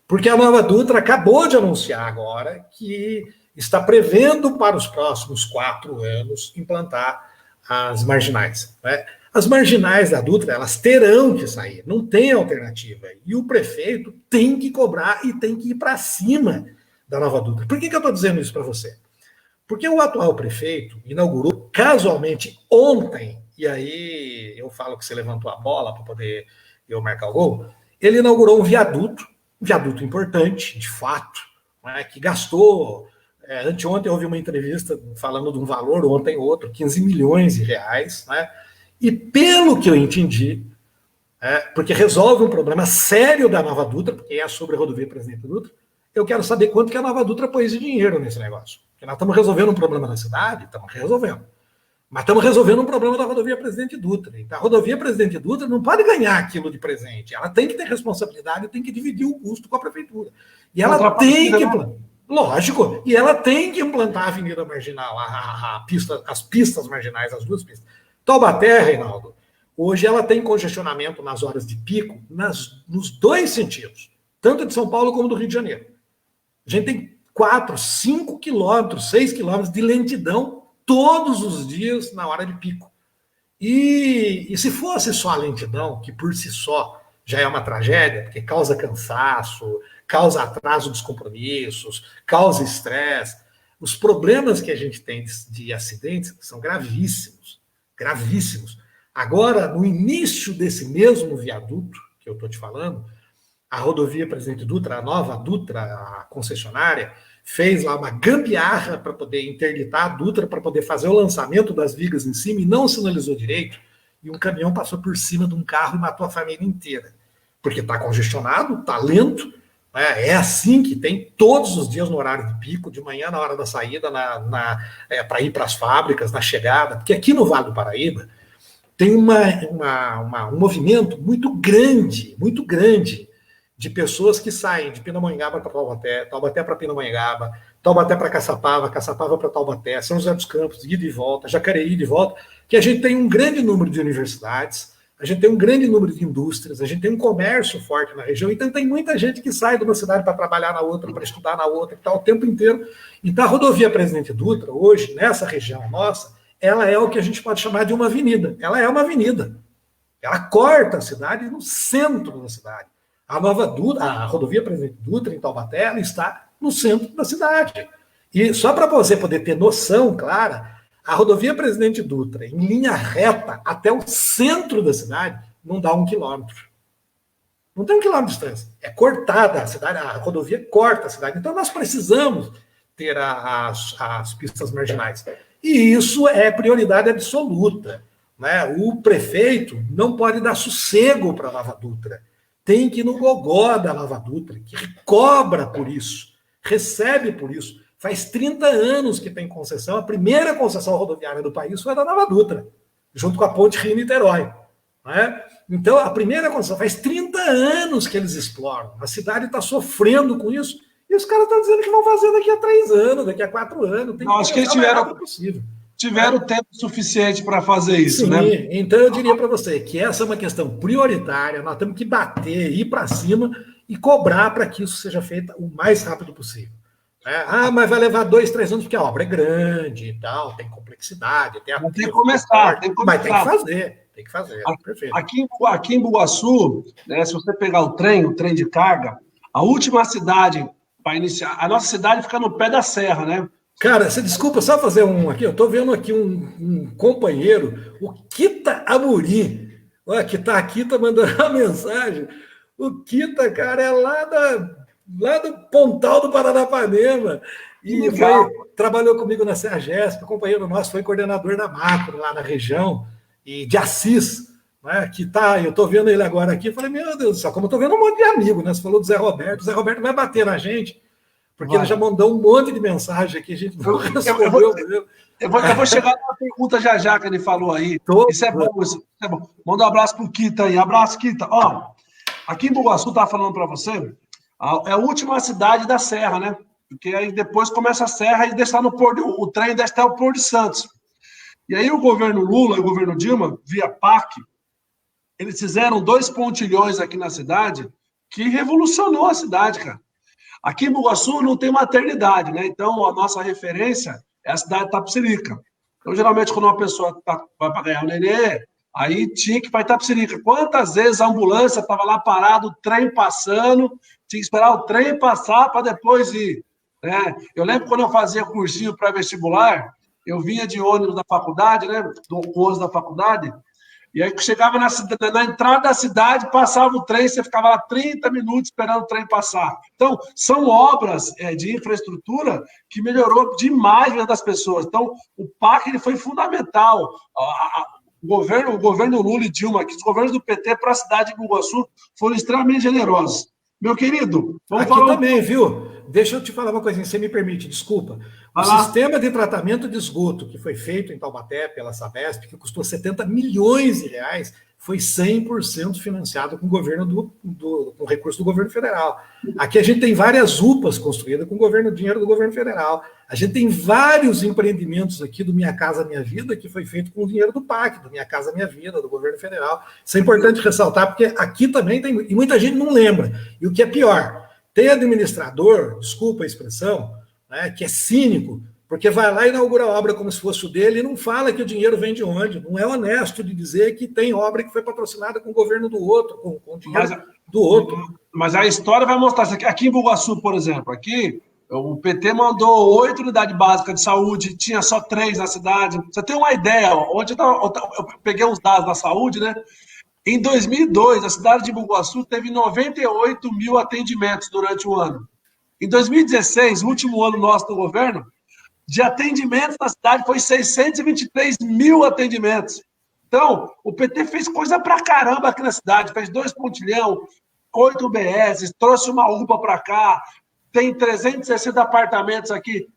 Porque a Nova Dutra acabou de anunciar agora que está prevendo para os próximos 4 anos implantar as marginais, né? As marginais da Dutra, elas terão que sair, não tem alternativa. E o prefeito tem que cobrar e tem que ir para cima da Nova Dutra. Por que eu estou dizendo isso para você? Porque o atual prefeito inaugurou casualmente ontem, e aí eu falo que você levantou a bola para poder eu marcar o gol, ele inaugurou um viaduto importante, de fato, né, que gastou. Anteontem houve uma entrevista falando de um valor, ontem outro, 15 milhões de reais, né? E pelo que eu entendi, porque resolve um problema sério da Nova Dutra, porque é sobre a rodovia Presidente Dutra, eu quero saber quanto que a Nova Dutra pôs de dinheiro nesse negócio. Porque nós estamos resolvendo um problema na cidade, estamos resolvendo. Mas estamos resolvendo um problema da rodovia Presidente Dutra. Então, a rodovia Presidente Dutra não pode ganhar aquilo de presente. Ela tem que ter responsabilidade, tem que dividir o custo com a prefeitura. E ela tem que... Lógico, e ela tem que implantar a Avenida Marginal, as pistas marginais, as 2 pistas. Taubaté, Reinaldo, hoje ela tem congestionamento nas horas de pico nos 2 sentidos, tanto de São Paulo como do Rio de Janeiro. A gente tem 4, 5 quilômetros, 6 quilômetros de lentidão todos os dias na hora de pico. E se fosse só a lentidão, que por si só já é uma tragédia, porque causa cansaço, causa atraso dos compromissos, causa estresse, os problemas que a gente tem de acidentes são gravíssimos, gravíssimos. Agora, no início desse mesmo viaduto que eu estou te falando, a rodovia Presidente Dutra, a nova Dutra, a concessionária, fez lá uma gambiarra para poder interditar a Dutra, para poder fazer o lançamento das vigas em cima e não sinalizou direito, e um caminhão passou por cima de um carro e matou a família inteira. Porque está congestionado, está lento, né? É assim que tem todos os dias no horário de pico, de manhã na hora da saída, para ir para as fábricas, na chegada, porque aqui no Vale do Paraíba tem um movimento muito grande de pessoas que saem de Pindamonhangaba para Taubaté, Taubaté para Pindamonhangaba, Taubaté para Caçapava, Caçapava para Taubaté, São José dos Campos, ida e volta, Jacareí, ida e volta, que a gente tem um grande número de universidades, a gente tem um grande número de indústrias, a gente tem um comércio forte na região, então tem muita gente que sai de uma cidade para trabalhar na outra, para estudar na outra, e tal, o tempo inteiro. Então a rodovia Presidente Dutra, hoje, nessa região nossa, ela é o que a gente pode chamar de uma avenida. Ela é uma avenida. Ela corta a cidade no centro da cidade. A nova Dutra, a rodovia Presidente Dutra, em Taubaté, ela está no centro da cidade. E só para você poder ter noção clara, a rodovia Presidente Dutra, em linha reta até o centro da cidade, não dá 1 quilômetro. Não tem 1 quilômetro de distância. É cortada a cidade, a rodovia corta a cidade. Então nós precisamos ter as pistas marginais. E isso é prioridade absoluta, né? O prefeito não pode dar sossego para a Nova Dutra. Tem que ir no gogó da Nova Dutra, que cobra por isso, recebe por isso. Faz 30 anos que tem concessão. A primeira concessão rodoviária do país foi a da Nova Dutra, junto com a ponte Rio-Niterói. Né? Então, a primeira concessão, faz 30 anos que eles exploram. A cidade está sofrendo com isso. E os caras estão dizendo que vão fazer daqui a 3 anos, daqui a 4 anos. Tem Não, acho que eles tiveram tempo suficiente para fazer isso, sim, né? Então eu diria para você que essa é uma questão prioritária, nós temos que bater, ir para cima e cobrar para que isso seja feito o mais rápido possível. Mas vai levar 2, 3 anos, porque a obra é grande e tal, tem complexidade, tem que começar, mas tem que fazer, perfeito. Aqui em Bugaçu, né, se você pegar o trem de carga, a última cidade para iniciar, a nossa cidade fica no pé da serra, né? Cara, você desculpa, só fazer um aqui, eu estou vendo aqui um companheiro, o Kita Amorim, olha, que está aqui, está mandando uma mensagem. O Kita, cara, é lá do Pontal do Paranapanema, e trabalhou comigo na CEAGESP, companheiro nosso, foi coordenador da Macro, lá na região, e de Assis, né, que tá, eu estou vendo ele agora aqui, falei, meu Deus do céu, como eu estou vendo um monte de amigo, né, você falou do Zé Roberto, o Zé Roberto vai bater na gente, porque ele já mandou um monte de mensagem aqui, a gente não respondeu. Eu vou chegar na pergunta já que ele falou aí. Isso é bom, isso é bom. Manda um abraço pro Kita aí. Abraço, Kita. Ó, aqui em Bugaçu, estava falando para você, é a última cidade da Serra, né? Porque aí depois começa a Serra e desce lá no Porto, o trem desce até o Porto de Santos. E aí o governo Lula e o governo Dilma, via PAC, eles fizeram 2 pontilhões aqui na cidade que revolucionou a cidade, cara. Aqui em Bugaçu não tem maternidade, né? Então, a nossa referência é a cidade de Itapecerica. Então, geralmente, quando uma pessoa vai para ganhar o nenê, aí tinha que ir para Itapecerica. Quantas vezes a ambulância estava lá parada, o trem passando, tinha que esperar o trem passar para depois ir. Né? Eu lembro quando eu fazia cursinho pré-vestibular, eu vinha de ônibus da faculdade, né? Do ônibus da faculdade, e aí chegava na entrada da cidade, passava o trem, você ficava lá 30 minutos esperando o trem passar. Então, são obras de infraestrutura que melhorou demais a vida das pessoas. Então, o PAC ele foi fundamental. O governo Lula e Dilma, aqui, os governos do PT para a cidade de Bugaçu foram extremamente generosos. Meu querido, vamos aqui falar... também, viu? Deixa eu te falar uma coisinha, você me permite, desculpa. O sistema de tratamento de esgoto que foi feito em Taubaté pela Sabesp, que custou 70 milhões de reais, foi 100% financiado com o governo com recurso do governo federal. Aqui a gente tem várias UPAs construídas com dinheiro do governo federal. A gente tem vários empreendimentos aqui do Minha Casa Minha Vida que foi feito com o dinheiro do PAC, do Minha Casa Minha Vida, do governo federal. Isso é importante ressaltar, porque aqui também tem, e muita gente não lembra. E o que é pior, tem administrador, desculpa a expressão, né, que é cínico, porque vai lá e inaugura a obra como se fosse o dele e não fala que o dinheiro vem de onde. Não é honesto de dizer que tem obra que foi patrocinada com o governo do outro, com o dinheiro do outro. Mas a história vai mostrar isso. Aqui em Bugaçu, por exemplo, aqui o PT mandou 8 unidades básicas de saúde, tinha só 3 na cidade. Você tem uma ideia, ontem eu peguei uns dados da saúde, né? Em 2002, a cidade de Bugaçu teve 98 mil atendimentos durante o ano. Em 2016, o último ano nosso do governo, de atendimentos na cidade foi 623 mil atendimentos. Então, o PT fez coisa pra caramba aqui na cidade, fez 2 pontilhão, 8 UBS, trouxe uma UPA para cá, tem 360 apartamentos aqui,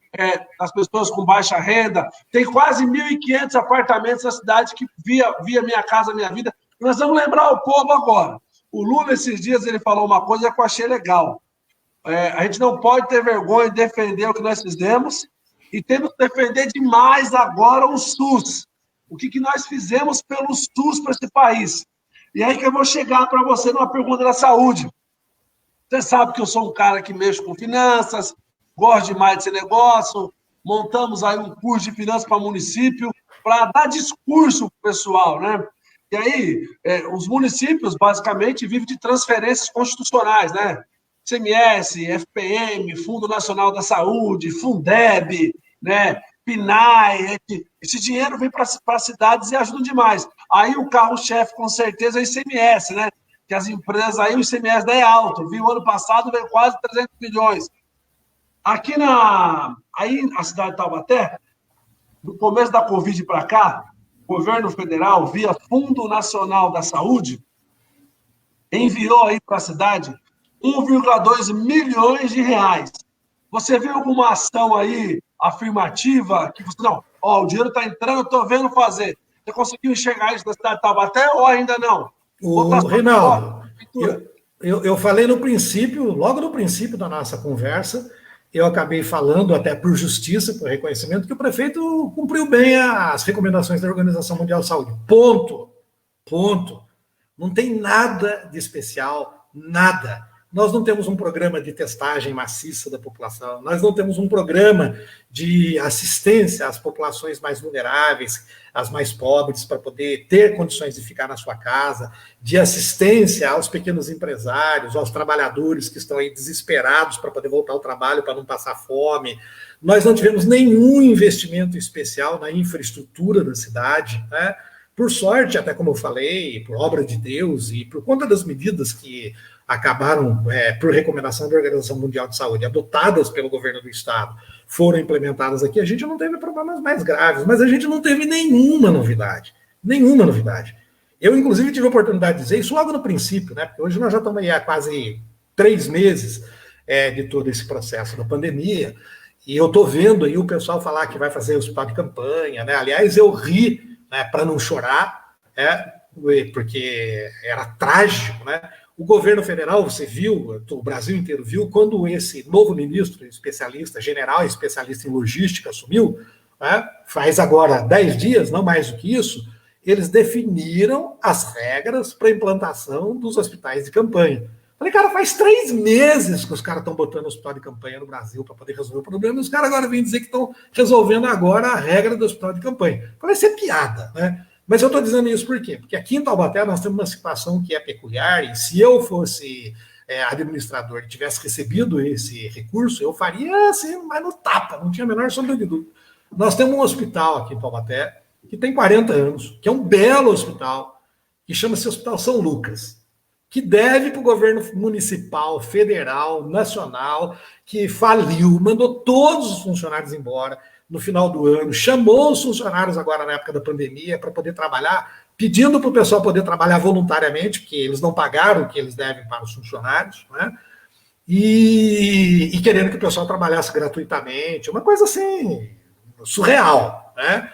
as pessoas com baixa renda, tem quase 1.500 apartamentos na cidade que via Minha Casa Minha Vida. Nós vamos lembrar o povo agora. O Lula, esses dias, ele falou uma coisa que eu achei legal. A gente não pode ter vergonha de defender o que nós fizemos e temos que defender demais agora o SUS. O que nós fizemos pelo SUS para esse país. E aí que eu vou chegar para você numa pergunta da saúde. Você sabe que eu sou um cara que mexo com finanças, gosto demais desse negócio, montamos aí um curso de finanças para município, para dar discurso para o pessoal, né? E aí, os municípios, basicamente, vivem de transferências constitucionais, né? ICMS, FPM, Fundo Nacional da Saúde, Fundeb, né? PNAE, esse dinheiro vem para as cidades e ajuda demais. Aí o carro-chefe, com certeza, é o ICMS, né? Que as empresas aí, o ICMS daí é alto. Viu, ano passado veio quase 300 milhões. Aqui aí a cidade de Taubaté, do começo da Covid para cá, o governo federal, via Fundo Nacional da Saúde, enviou aí para a cidade 1,2 milhões de reais. Você viu alguma ação aí afirmativa que você, não, o dinheiro está entrando, eu estou vendo fazer. Você conseguiu enxergar isso na cidade de Taubaté ou ainda não? Reinaldo, eu falei no princípio, logo no princípio da nossa conversa, eu acabei falando, até por justiça, por reconhecimento, que o prefeito cumpriu bem as recomendações da Organização Mundial de Saúde. Ponto. Ponto. Não tem nada de especial, nada. Nós não temos um programa de testagem maciça da população, nós não temos um programa de assistência às populações mais vulneráveis, às mais pobres, para poder ter condições de ficar na sua casa, de assistência aos pequenos empresários, aos trabalhadores que estão aí desesperados para poder voltar ao trabalho, para não passar fome. Nós não tivemos nenhum investimento especial na infraestrutura da cidade, né? Por sorte, até como eu falei, por obra de Deus e por conta das medidas que acabaram, por recomendação da Organização Mundial de Saúde, adotadas pelo governo do Estado, foram implementadas aqui, a gente não teve problemas mais graves, mas a gente não teve nenhuma novidade. Nenhuma novidade. Eu, inclusive, tive a oportunidade de dizer isso logo no princípio, né? Porque hoje nós já estamos aí há quase 3 meses de todo esse processo da pandemia, e eu estou vendo aí o pessoal falar que vai fazer hospital de campanha, né? Aliás, eu ri, né, para não chorar, porque era trágico, né? O governo federal, você viu, o Brasil inteiro viu, quando esse novo ministro especialista, general especialista em logística, assumiu, né, faz agora 10 dias, não mais do que isso, eles definiram as regras para a implantação dos hospitais de campanha. Falei, cara, faz 3 meses que os caras estão botando hospital de campanha no Brasil para poder resolver o problema, e os caras agora vêm dizer que estão resolvendo agora a regra do hospital de campanha. Falei, isso é piada, né? Mas eu estou dizendo isso por quê? Porque aqui em Taubaté nós temos uma situação que é peculiar, e se eu fosse administrador e tivesse recebido esse recurso, eu faria assim, mas no tapa, não tinha a menor sombra de dúvida. Nós temos um hospital aqui em Taubaté, que tem 40 anos, que é um belo hospital, que chama-se Hospital São Lucas, que deve para o governo municipal, federal, nacional, que faliu, mandou todos os funcionários embora no final do ano, chamou os funcionários agora na época da pandemia para poder trabalhar, pedindo para o pessoal poder trabalhar voluntariamente, porque eles não pagaram o que eles devem para os funcionários, né? E querendo que o pessoal trabalhasse gratuitamente, uma coisa assim, surreal, né?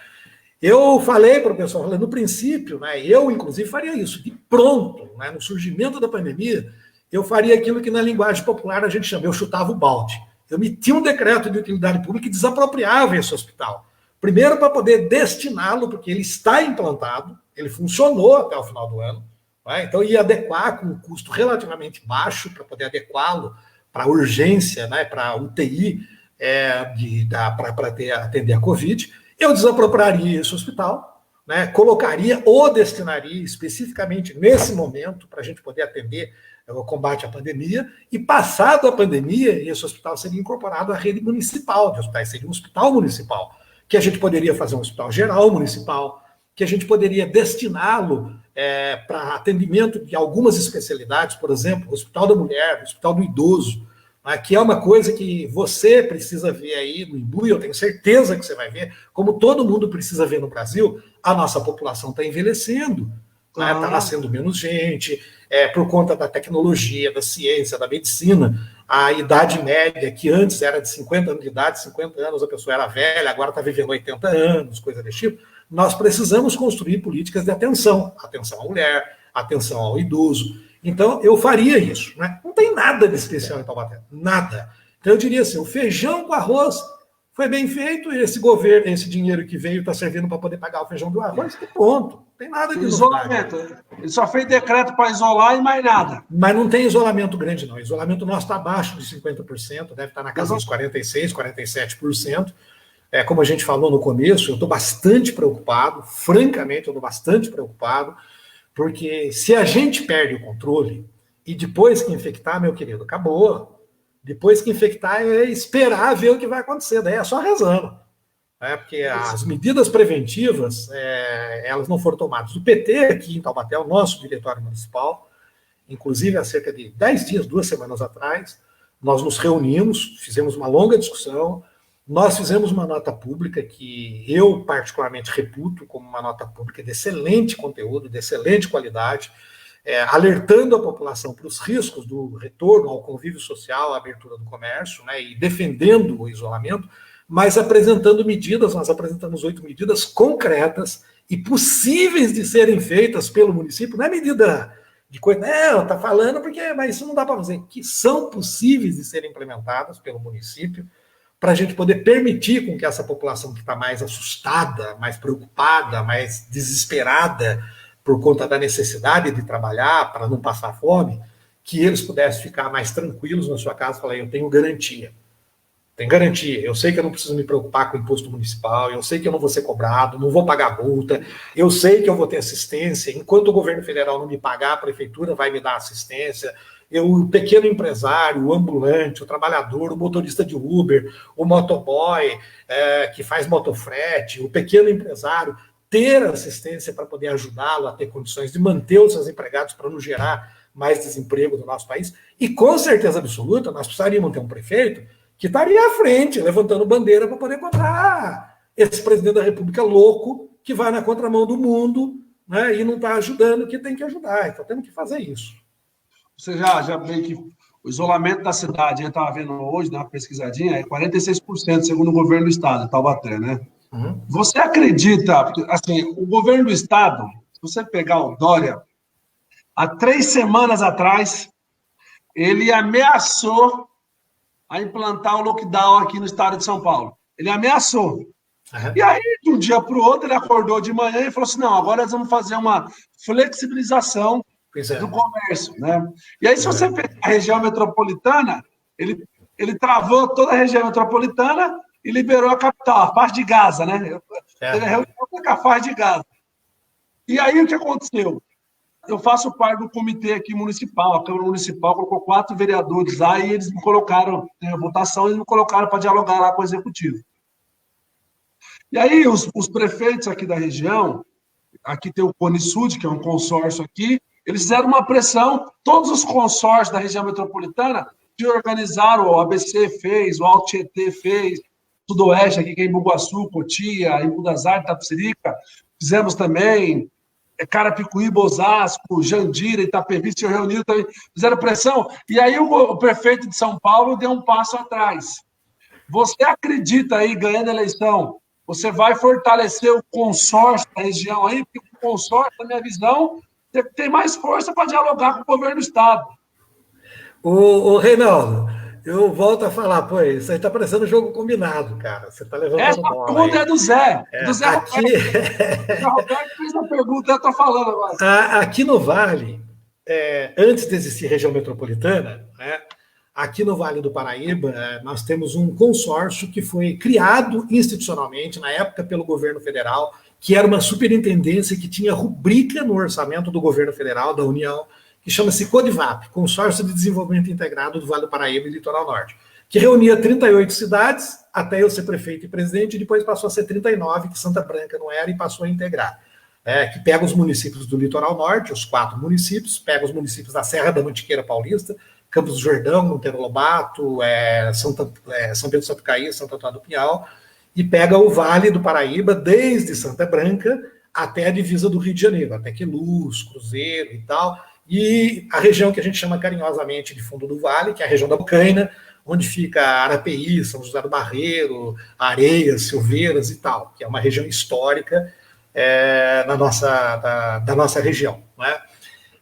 Eu falei para o pessoal, no princípio, né, eu inclusive faria isso, de pronto, né, no surgimento da pandemia, eu faria aquilo que na linguagem popular a gente chama, eu chutava o balde. Eu metia um decreto de utilidade pública e desapropriava esse hospital. Primeiro, para poder destiná-lo, porque ele está implantado, ele funcionou até o final do ano, né? Então ia adequar com um custo relativamente baixo para poder adequá-lo para urgência, né, para UTI para atender a Covid, eu desapropriaria esse hospital, né, colocaria ou destinaria especificamente nesse momento para a gente poder atender o combate à pandemia, e passado a pandemia, esse hospital seria incorporado à rede municipal de hospitais, seria um hospital municipal, que a gente poderia fazer um hospital geral municipal, que a gente poderia destiná-lo para atendimento de algumas especialidades, por exemplo, o Hospital da Mulher, o Hospital do Idoso, né, que é uma coisa que você precisa ver aí no Imbu, e eu tenho certeza que você vai ver, como todo mundo precisa ver no Brasil, a nossa população está envelhecendo, está nascendo menos gente, por conta da tecnologia, da ciência, da medicina, a idade média, que antes era de 50 anos de idade, 50 anos a pessoa era velha, agora está vivendo 80 anos, coisa desse tipo. Nós precisamos construir políticas de atenção à mulher, atenção ao idoso. Então, eu faria isso, né? Não tem nada de especial em Taubaté, nada. Então, eu diria assim, o feijão com arroz foi bem feito, e esse governo, esse dinheiro que veio está servindo para poder pagar o feijão do arroz, e ponto. Não tem nada de isolamento. Ele só fez decreto para isolar e mais nada. Mas não tem isolamento grande, não. O isolamento nosso está abaixo de 50%, deve estar na casa dos 46%, 47%. Como a gente falou no começo, eu estou bastante preocupado, francamente, eu estou bastante preocupado, porque se a gente perde o controle, e depois que infectar, meu querido, acabou. Depois que infectar, é esperar ver o que vai acontecer, daí é só rezando. Porque as medidas preventivas, elas não foram tomadas. O PT aqui em Taubaté, o nosso diretório municipal, inclusive há cerca de 10 dias, 2 semanas atrás, nós nos reunimos, fizemos uma longa discussão, nós fizemos uma nota pública que eu particularmente reputo como uma nota pública de excelente conteúdo, de excelente qualidade, alertando a população para os riscos do retorno ao convívio social, à abertura do comércio, né, e defendendo o isolamento, mas apresentando medidas, nós apresentamos 8 medidas concretas e possíveis de serem feitas pelo município, não é medida de coisa, não, está falando mas isso não dá para fazer, que são possíveis de serem implementadas pelo município, para a gente poder permitir com que essa população que está mais assustada, mais preocupada, mais desesperada por conta da necessidade de trabalhar para não passar fome, que eles pudessem ficar mais tranquilos na sua casa e falar, eu tenho garantia. Tem garantia. Eu sei que eu não preciso me preocupar com o imposto municipal, eu sei que eu não vou ser cobrado, não vou pagar multa, eu sei que eu vou ter assistência. Enquanto o governo federal não me pagar, a prefeitura vai me dar assistência. O pequeno empresário, o ambulante, o trabalhador, o motorista de Uber, o motoboy, que faz motofrete, o pequeno empresário, ter assistência para poder ajudá-lo a ter condições de manter os seus empregados para não gerar mais desemprego no nosso país. E com certeza absoluta, nós precisaríamos ter um prefeito que estaria à frente, levantando bandeira para poder contra esse presidente da República louco que vai na contramão do mundo, né, e não está ajudando o que tem que ajudar. Então temos que fazer isso. Você já vê que o isolamento da cidade, eu estava vendo hoje, na pesquisadinha, é 46%, segundo o governo do estado, Taubaté, né? Uhum. Você acredita, assim, o governo do estado, se você pegar o Dória, há 3 semanas atrás, ele ameaçou a implantar o lockdown aqui no estado de São Paulo. Ele ameaçou. Uhum. E aí, de um dia para o outro, ele acordou de manhã e falou assim, não, agora nós vamos fazer uma flexibilização do comércio, né? E aí, se você pegar a região metropolitana, ele travou toda a região metropolitana e liberou a capital, a faixa de Gaza, né? Teve a reunião com a faixa de Gaza. E aí, o que aconteceu? Eu faço parte do comitê aqui municipal, a Câmara Municipal colocou 4 vereadores lá e eles me colocaram, tem a votação, eles me colocaram para dialogar lá com o Executivo. E aí, os prefeitos aqui da região, aqui tem o Cone Sud, que é um consórcio aqui, eles fizeram uma pressão, todos os consórcios da região metropolitana que organizaram, o ABC fez, o Alto Tietê fez, Sudoeste, aqui que é em Bugaçu, Cotia, em das Artes, Tapicerica, fizemos também Carapicuíba, Osasco, Jandira, Itapevi, se reuniram também, fizeram pressão, e aí o prefeito de São Paulo deu um passo atrás. Você acredita aí, ganhando a eleição, você vai fortalecer o consórcio da região aí, porque o consórcio, na minha visão, tem mais força para dialogar com o governo do estado. Ô Reinaldo, eu volto a falar, pô, isso aí tá parecendo jogo combinado, cara. Você tá levantando essa bola. Essa pergunta é do Zé. Do Zé aqui... Roberto. O Roberto fez a pergunta, eu tô falando agora. Aqui no Vale, antes de existir região metropolitana, né, aqui no Vale do Paraíba, nós temos um consórcio que foi criado institucionalmente, na época, pelo governo federal, que era uma superintendência que tinha rubrica no orçamento do governo federal, da União, que chama-se CODIVAP, Consórcio de Desenvolvimento Integrado do Vale do Paraíba e Litoral Norte, que reunia 38 cidades, até eu ser prefeito e presidente, e depois passou a ser 39, que Santa Branca não era, e passou a integrar. Que pega os municípios do Litoral Norte, os 4 municípios, pega os municípios da Serra da Mantiqueira Paulista, Campos do Jordão, Monteiro Lobato, São Pedro do Sapucaí, Santo Antônio do Pinhal, e pega o Vale do Paraíba, desde Santa Branca até a divisa do Rio de Janeiro, até Queluz, Cruzeiro e tal, e a região que a gente chama carinhosamente de Fundo do Vale, que é a região da Bocaina, onde fica Arapeí, São José do Barreiro, Areias, Silveiras e tal, que é uma região histórica da nossa região. Não é?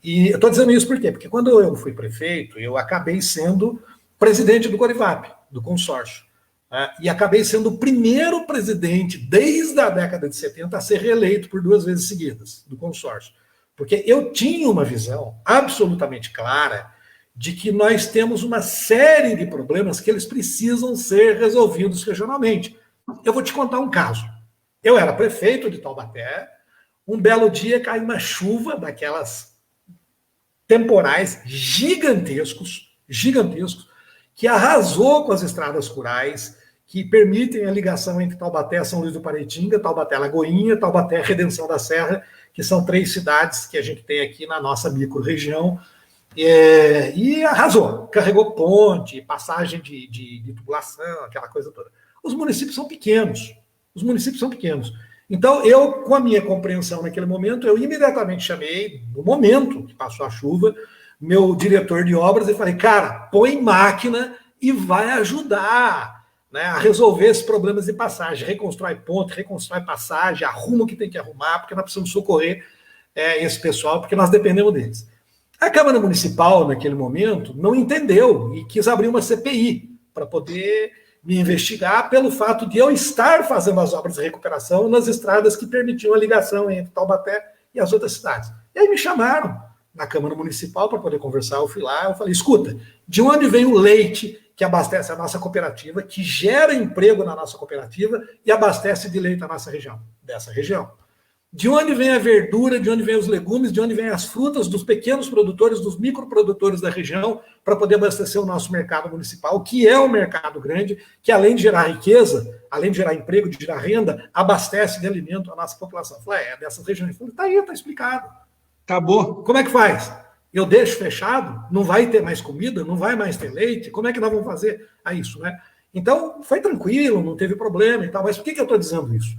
E eu estou dizendo isso por quê? Porque quando eu fui prefeito, eu acabei sendo presidente do CODIVAP, do consórcio, né? E acabei sendo o primeiro presidente, desde a década de 70, a ser reeleito por 2 vezes seguidas, do consórcio. Porque eu tinha uma visão absolutamente clara de que nós temos uma série de problemas que eles precisam ser resolvidos regionalmente. Eu vou te contar um caso. Eu era prefeito de Taubaté, um belo dia caiu uma chuva daquelas temporais gigantescos, que arrasou com as estradas rurais, que permitem a ligação entre Taubaté, São Luís do Paraitinga, Taubaté, Lagoinha, Taubaté, Redenção da Serra, que são 3 cidades que a gente tem aqui na nossa micro-região, e arrasou, carregou ponte, passagem de tubulação, aquela coisa toda. Os municípios são pequenos, Então, eu, com a minha compreensão naquele momento, eu imediatamente chamei, no momento que passou a chuva, meu diretor de obras e falei, cara, põe máquina e vai ajudar, né, a resolver esses problemas de passagem, reconstrói ponte, reconstrói passagem, arruma o que tem que arrumar, porque nós precisamos socorrer esse pessoal, porque nós dependemos deles. A Câmara Municipal, naquele momento, não entendeu e quis abrir uma CPI para poder me investigar pelo fato de eu estar fazendo as obras de recuperação nas estradas que permitiam a ligação entre Taubaté e as outras cidades. E aí me chamaram na Câmara Municipal para poder conversar, eu fui lá, eu falei, escuta, de onde vem o leite que abastece a nossa cooperativa, que gera emprego na nossa cooperativa e abastece de leite a nossa região, dessa região? De onde vem a verdura, de onde vem os legumes, de onde vem as frutas dos pequenos produtores, dos microprodutores da região, para poder abastecer o nosso mercado municipal, que é um mercado grande, que além de gerar riqueza, além de gerar emprego, de gerar renda, abastece de alimento a nossa população. Eu falei, dessas regiões. Eu falei, tá explicado. Acabou. Como é que faz? Eu deixo fechado? Não vai ter mais comida? Não vai mais ter leite? Como é que nós vamos fazer isso, né? Então, foi tranquilo, não teve problema e tal. Mas por que eu estou dizendo isso?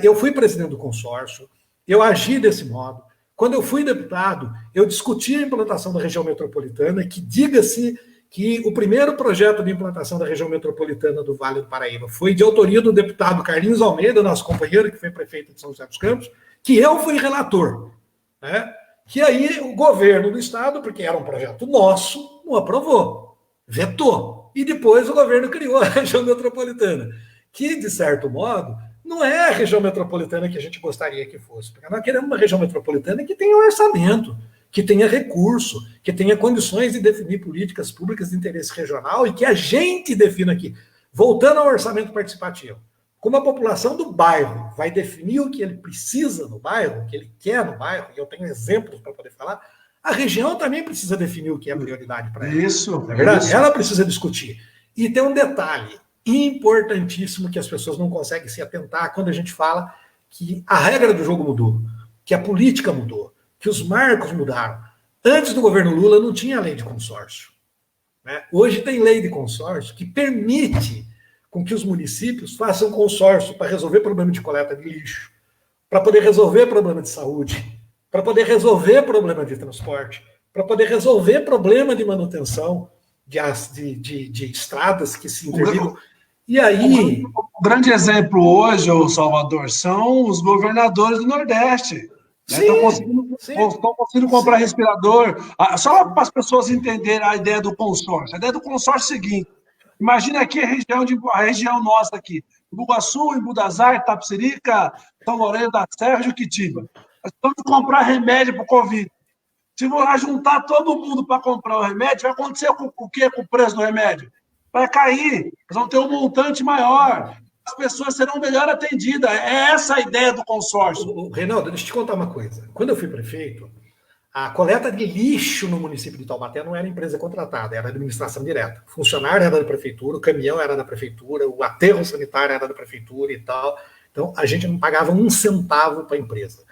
Eu fui presidente do consórcio, eu agi desse modo. Quando eu fui deputado, eu discuti a implantação da região metropolitana, que diga-se que o primeiro projeto de implantação da região metropolitana do Vale do Paraíba foi de autoria do deputado Carlinhos Almeida, nosso companheiro, que foi prefeito de São José dos Campos, que eu fui relator, né? Que aí o governo do estado, porque era um projeto nosso, não aprovou, vetou. E depois o governo criou a região metropolitana, que, de certo modo, não é a região metropolitana que a gente gostaria que fosse. Porque nós queremos uma região metropolitana que tenha orçamento, que tenha recurso, que tenha condições de definir políticas públicas de interesse regional e que a gente defina aqui. Voltando ao orçamento participativo. Como a população do bairro vai definir o que ele precisa no bairro, o que ele quer no bairro, e eu tenho exemplos para poder falar, a região também precisa definir o que é prioridade para ela. Isso. Na verdade, ela precisa discutir. E tem um detalhe importantíssimo que as pessoas não conseguem se atentar quando a gente fala que a regra do jogo mudou, que a política mudou, que os marcos mudaram. Antes do governo Lula não tinha lei de consórcio, né? Hoje tem lei de consórcio que permite com que os municípios façam consórcio para resolver problema de coleta de lixo, para poder resolver problema de saúde, para poder resolver problema de transporte, para poder resolver problema de manutenção de estradas que se interligam. E aí... O grande exemplo hoje, Salvador, são os governadores do Nordeste. Estão conseguindo comprar respirador. Só para as pessoas entenderem a ideia do consórcio. A ideia do consórcio é a seguinte. Imagina aqui a região nossa aqui. Embu-Guaçu, Embu-das-Artes, Itapecerica, São Lourenço da Serra e Juquitiba. Nós vamos comprar remédio para o Covid. Se você juntar todo mundo para comprar o remédio, vai acontecer o quê com o preço do remédio? Vai cair, nós vamos ter um montante maior, as pessoas serão melhor atendidas. É essa a ideia do consórcio. Reinaldo, deixa eu te contar uma coisa. Quando eu fui prefeito, a coleta de lixo no município de Taubaté não era empresa contratada, era administração direta. O funcionário era da prefeitura, o caminhão era da prefeitura, o aterro sanitário era da prefeitura e tal. Então, a gente não pagava um centavo para a empresa.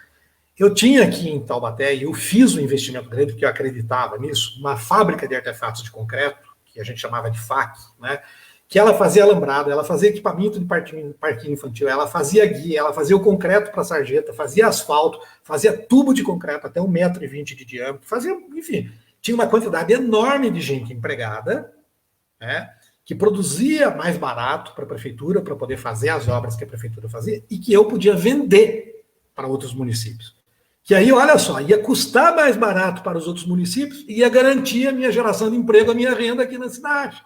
Eu tinha aqui em Taubaté, e eu fiz um investimento grande, porque eu acreditava nisso, uma fábrica de artefatos de concreto, que a gente chamava de FAC, né? Que ela fazia alambrado, ela fazia equipamento de parquinho infantil, ela fazia guia, ela fazia o concreto para sarjeta, fazia asfalto, fazia tubo de concreto até 1,20 m de diâmetro, fazia, enfim, tinha uma quantidade enorme de gente empregada, né? Que produzia mais barato para a prefeitura, para poder fazer as obras que a prefeitura fazia, e que eu podia vender para outros municípios. Que aí, olha só, ia custar mais barato para os outros municípios e ia garantir a minha geração de emprego, a minha renda aqui na cidade.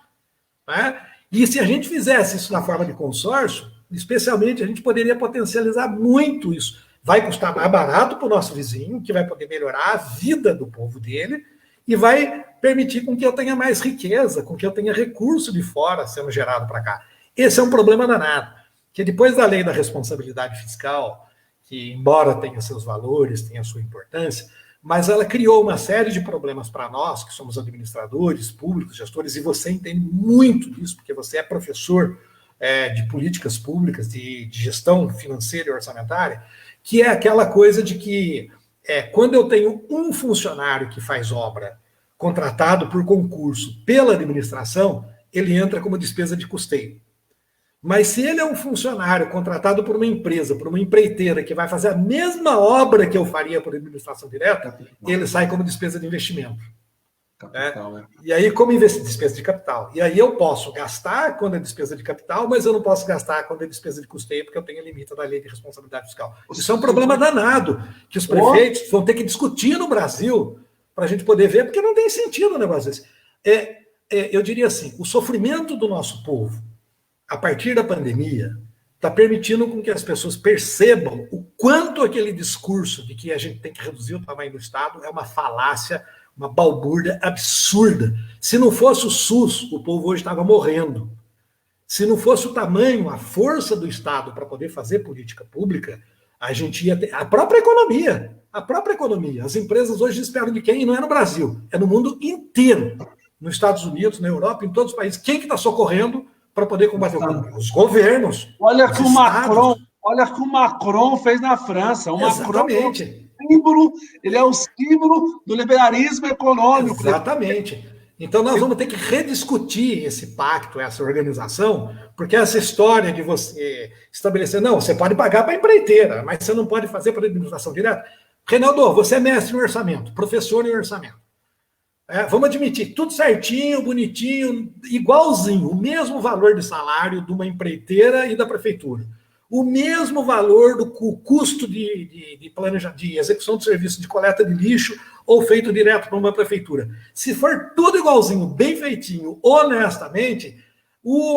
Né? E se a gente fizesse isso na forma de consórcio, especialmente, a gente poderia potencializar muito isso. Vai custar mais barato para o nosso vizinho, que vai poder melhorar a vida do povo dele, e vai permitir com que eu tenha mais riqueza, com que eu tenha recurso de fora sendo gerado para cá. Esse é um problema danado, que depois da lei da responsabilidade fiscal, que embora tenha seus valores, tenha sua importância, mas ela criou uma série de problemas para nós, que somos administradores públicos, gestores, e você entende muito disso, porque você é professor de políticas públicas, de gestão financeira e orçamentária, que é aquela coisa de que quando eu tenho um funcionário que faz obra contratado por concurso pela administração, ele entra como despesa de custeio. Mas se ele é um funcionário contratado por uma empresa, por uma empreiteira, que vai fazer a mesma obra que eu faria por administração direta, ele sai como despesa de investimento. Capital, né? E aí, como despesa de capital. E aí eu posso gastar quando é despesa de capital, mas eu não posso gastar quando é despesa de custeio, porque eu tenho a limite da lei de responsabilidade fiscal. Isso é um problema danado, que os prefeitos vão ter que discutir no Brasil para a gente poder ver, porque não tem sentido um negócio desse. Eu diria assim, o sofrimento do nosso povo, a partir da pandemia, está permitindo com que as pessoas percebam o quanto aquele discurso de que a gente tem que reduzir o tamanho do Estado é uma falácia, uma balbúrdia absurda. Se não fosse o SUS, o povo hoje estava morrendo. Se não fosse o tamanho, a força do Estado para poder fazer política pública, a gente ia ter a própria economia. As empresas hoje esperam de quem? E não é no Brasil, é no mundo inteiro. Nos Estados Unidos, na Europa, em todos os países. Quem que está socorrendo para poder combater o Covid? Os governos. Olha que o Macron fez na França. O Exatamente. Macron ele é o símbolo do liberalismo econômico. Exatamente. Então nós vamos ter que rediscutir esse pacto, essa organização, porque essa história de você estabelecer, não, você pode pagar para a empreiteira, mas você não pode fazer para a administração direta. Reinaldo, você é mestre em orçamento, professor em orçamento. Vamos admitir, tudo certinho, bonitinho, igualzinho, o mesmo valor de salário de uma empreiteira e da prefeitura. O mesmo valor do custo de execução de serviço de coleta de lixo ou feito direto para uma prefeitura. Se for tudo igualzinho, bem feitinho, honestamente,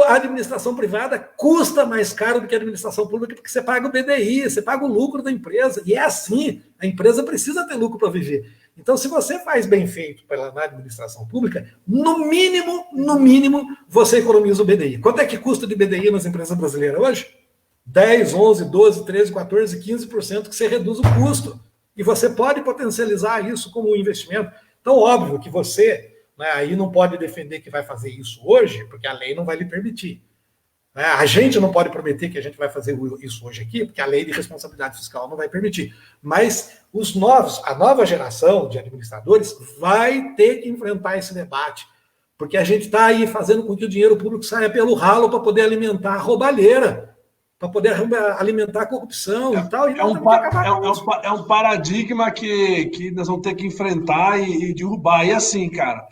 a administração privada custa mais caro do que a administração pública, porque você paga o BDI, você paga o lucro da empresa. E é assim, a empresa precisa ter lucro para viver. Então, se você faz bem feito na administração pública, no mínimo, você economiza o BDI. Quanto é que custa de BDI nas empresas brasileiras hoje? 10, 11, 12, 13, 14, 15% que você reduz o custo. E você pode potencializar isso como um investimento. Então, óbvio que você aí não pode defender que vai fazer isso hoje, porque a lei não vai lhe permitir. A gente não pode prometer que a gente vai fazer isso hoje aqui, porque a lei de responsabilidade fiscal não vai permitir. Mas a nova geração de administradores vai ter que enfrentar esse debate, porque a gente está aí fazendo com que o dinheiro público saia pelo ralo para poder alimentar a roubalheira, para poder alimentar a corrupção e tal. É um paradigma que nós vamos ter que enfrentar e derrubar. E assim, cara,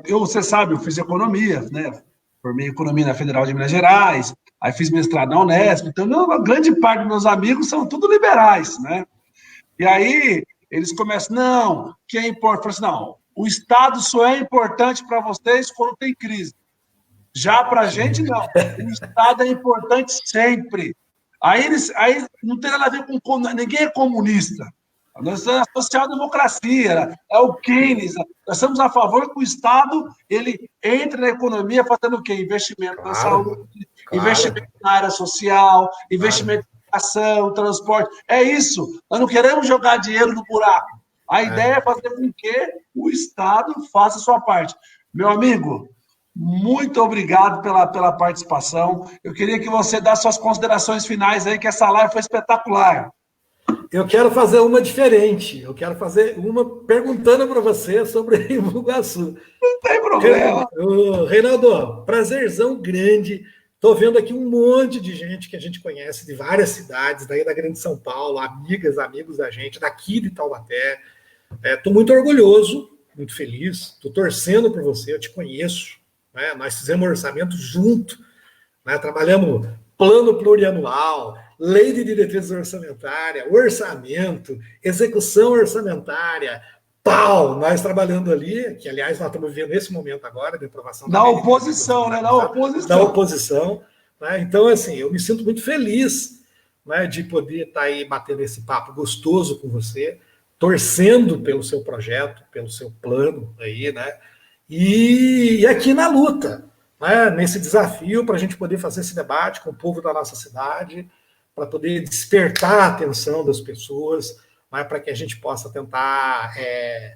você sabe, eu fiz economia, né? Formei economia na Federal de Minas Gerais, aí fiz mestrado na Unesp, então a grande parte dos meus amigos são tudo liberais, né? E aí eles começam, não, que é importante, eu falei assim, não, o Estado só é importante para vocês quando tem crise. Já para a gente, não. O Estado é importante sempre. Aí não tem nada a ver com... Ninguém é comunista. Nós estamos na social-democracia, é o Keynes. Nós estamos a favor que o Estado ele entre na economia fazendo o quê? Investimento na saúde, investimento na área social, investimento em educação, transporte. É isso. Nós não queremos jogar dinheiro no buraco. A ideia é fazer com que o Estado faça a sua parte. Meu amigo, muito obrigado pela participação. Eu queria que você desse suas considerações finais aí, que essa live foi espetacular. Eu quero fazer uma diferente. Eu quero fazer uma perguntando para você sobre Embu-Guaçu. Não tem problema. Reinaldo, prazerzão grande. Estou vendo aqui um monte de gente que a gente conhece de várias cidades, daí da Grande São Paulo, amigas, amigos da gente, daqui de Taubaté. Estou muito orgulhoso, muito feliz. Estou torcendo por você, eu te conheço. Né? Nós fizemos orçamento junto, né? Trabalhamos plano plurianual, lei de diretriz orçamentária, orçamento, execução orçamentária, nós trabalhando ali, que aliás nós estamos vivendo nesse momento agora, de aprovação da oposição, né? Da oposição. Da oposição. Né? Então, assim, eu me sinto muito feliz, né, de poder estar aí batendo esse papo gostoso com você, torcendo pelo seu projeto, pelo seu plano aí, né? E aqui na luta, né, nesse desafio para a gente poder fazer esse debate com o povo da nossa cidade, para poder despertar a atenção das pessoas, né, para que a gente possa tentar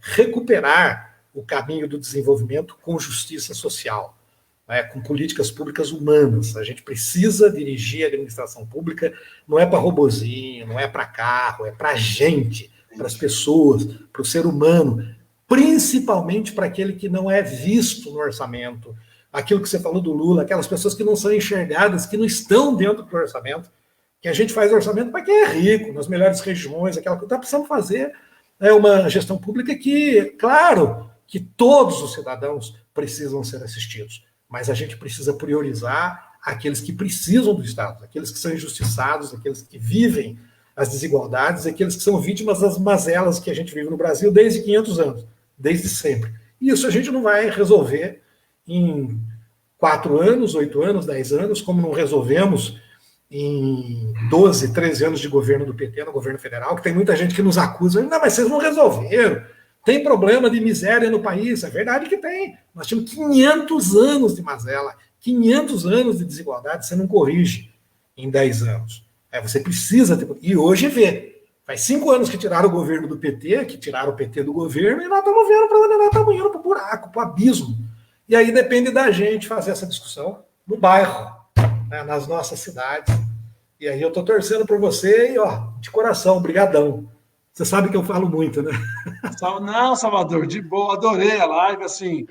recuperar o caminho do desenvolvimento com justiça social, né, com políticas públicas humanas. A gente precisa dirigir a administração pública, não é para robozinho, não é para carro, é para a gente, para as pessoas, para o ser humano, principalmente para aquele que não é visto no orçamento, aquilo que você falou do Lula, aquelas pessoas que não são enxergadas, que não estão dentro do orçamento, que a gente faz orçamento para quem é rico, nas melhores regiões, aquela coisa. Nós precisamos fazer uma gestão pública que, claro, que todos os cidadãos precisam ser assistidos, mas a gente precisa priorizar aqueles que precisam do Estado, aqueles que são injustiçados, aqueles que vivem as desigualdades, aqueles que são vítimas das mazelas que a gente vive no Brasil desde 500 anos, desde sempre. E isso a gente não vai resolver em 4 anos, 8 anos, 10 anos, como não resolvemos em 12, 13 anos de governo do PT, no governo federal, que tem muita gente que nos acusa, não, mas vocês não resolveram, tem problema de miséria no país, é verdade que tem, nós tínhamos 500 anos de mazela, 500 anos de desigualdade, você não corrige em 10 anos, você precisa ter, e hoje faz 5 anos que tiraram o governo do PT, que tiraram o PT do governo, e nós estamos vendo para onde nós estamos indo, para o buraco, para o abismo, e aí depende da gente fazer essa discussão no bairro, né, nas nossas cidades. E aí eu estou torcendo por você e, ó, de coração, brigadão. Você sabe que eu falo muito, né? Não, Salvador, de boa, adorei a live, assim,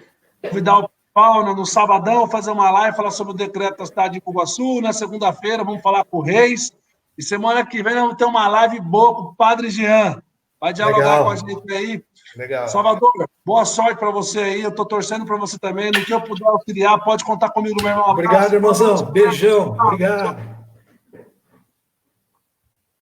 fui dar o pau no sabadão, fazer uma live, falar sobre o decreto da cidade de Embu-Guaçu, na segunda-feira vamos falar com o Reis, e semana que vem vamos ter uma live boa com o Padre Jean, vai dialogar com a gente aí. Legal. Salvador, boa sorte para você aí. Eu estou torcendo para você também. No que eu puder auxiliar, pode contar comigo, meu irmão. Obrigado, irmãozão. Beijão. Obrigado.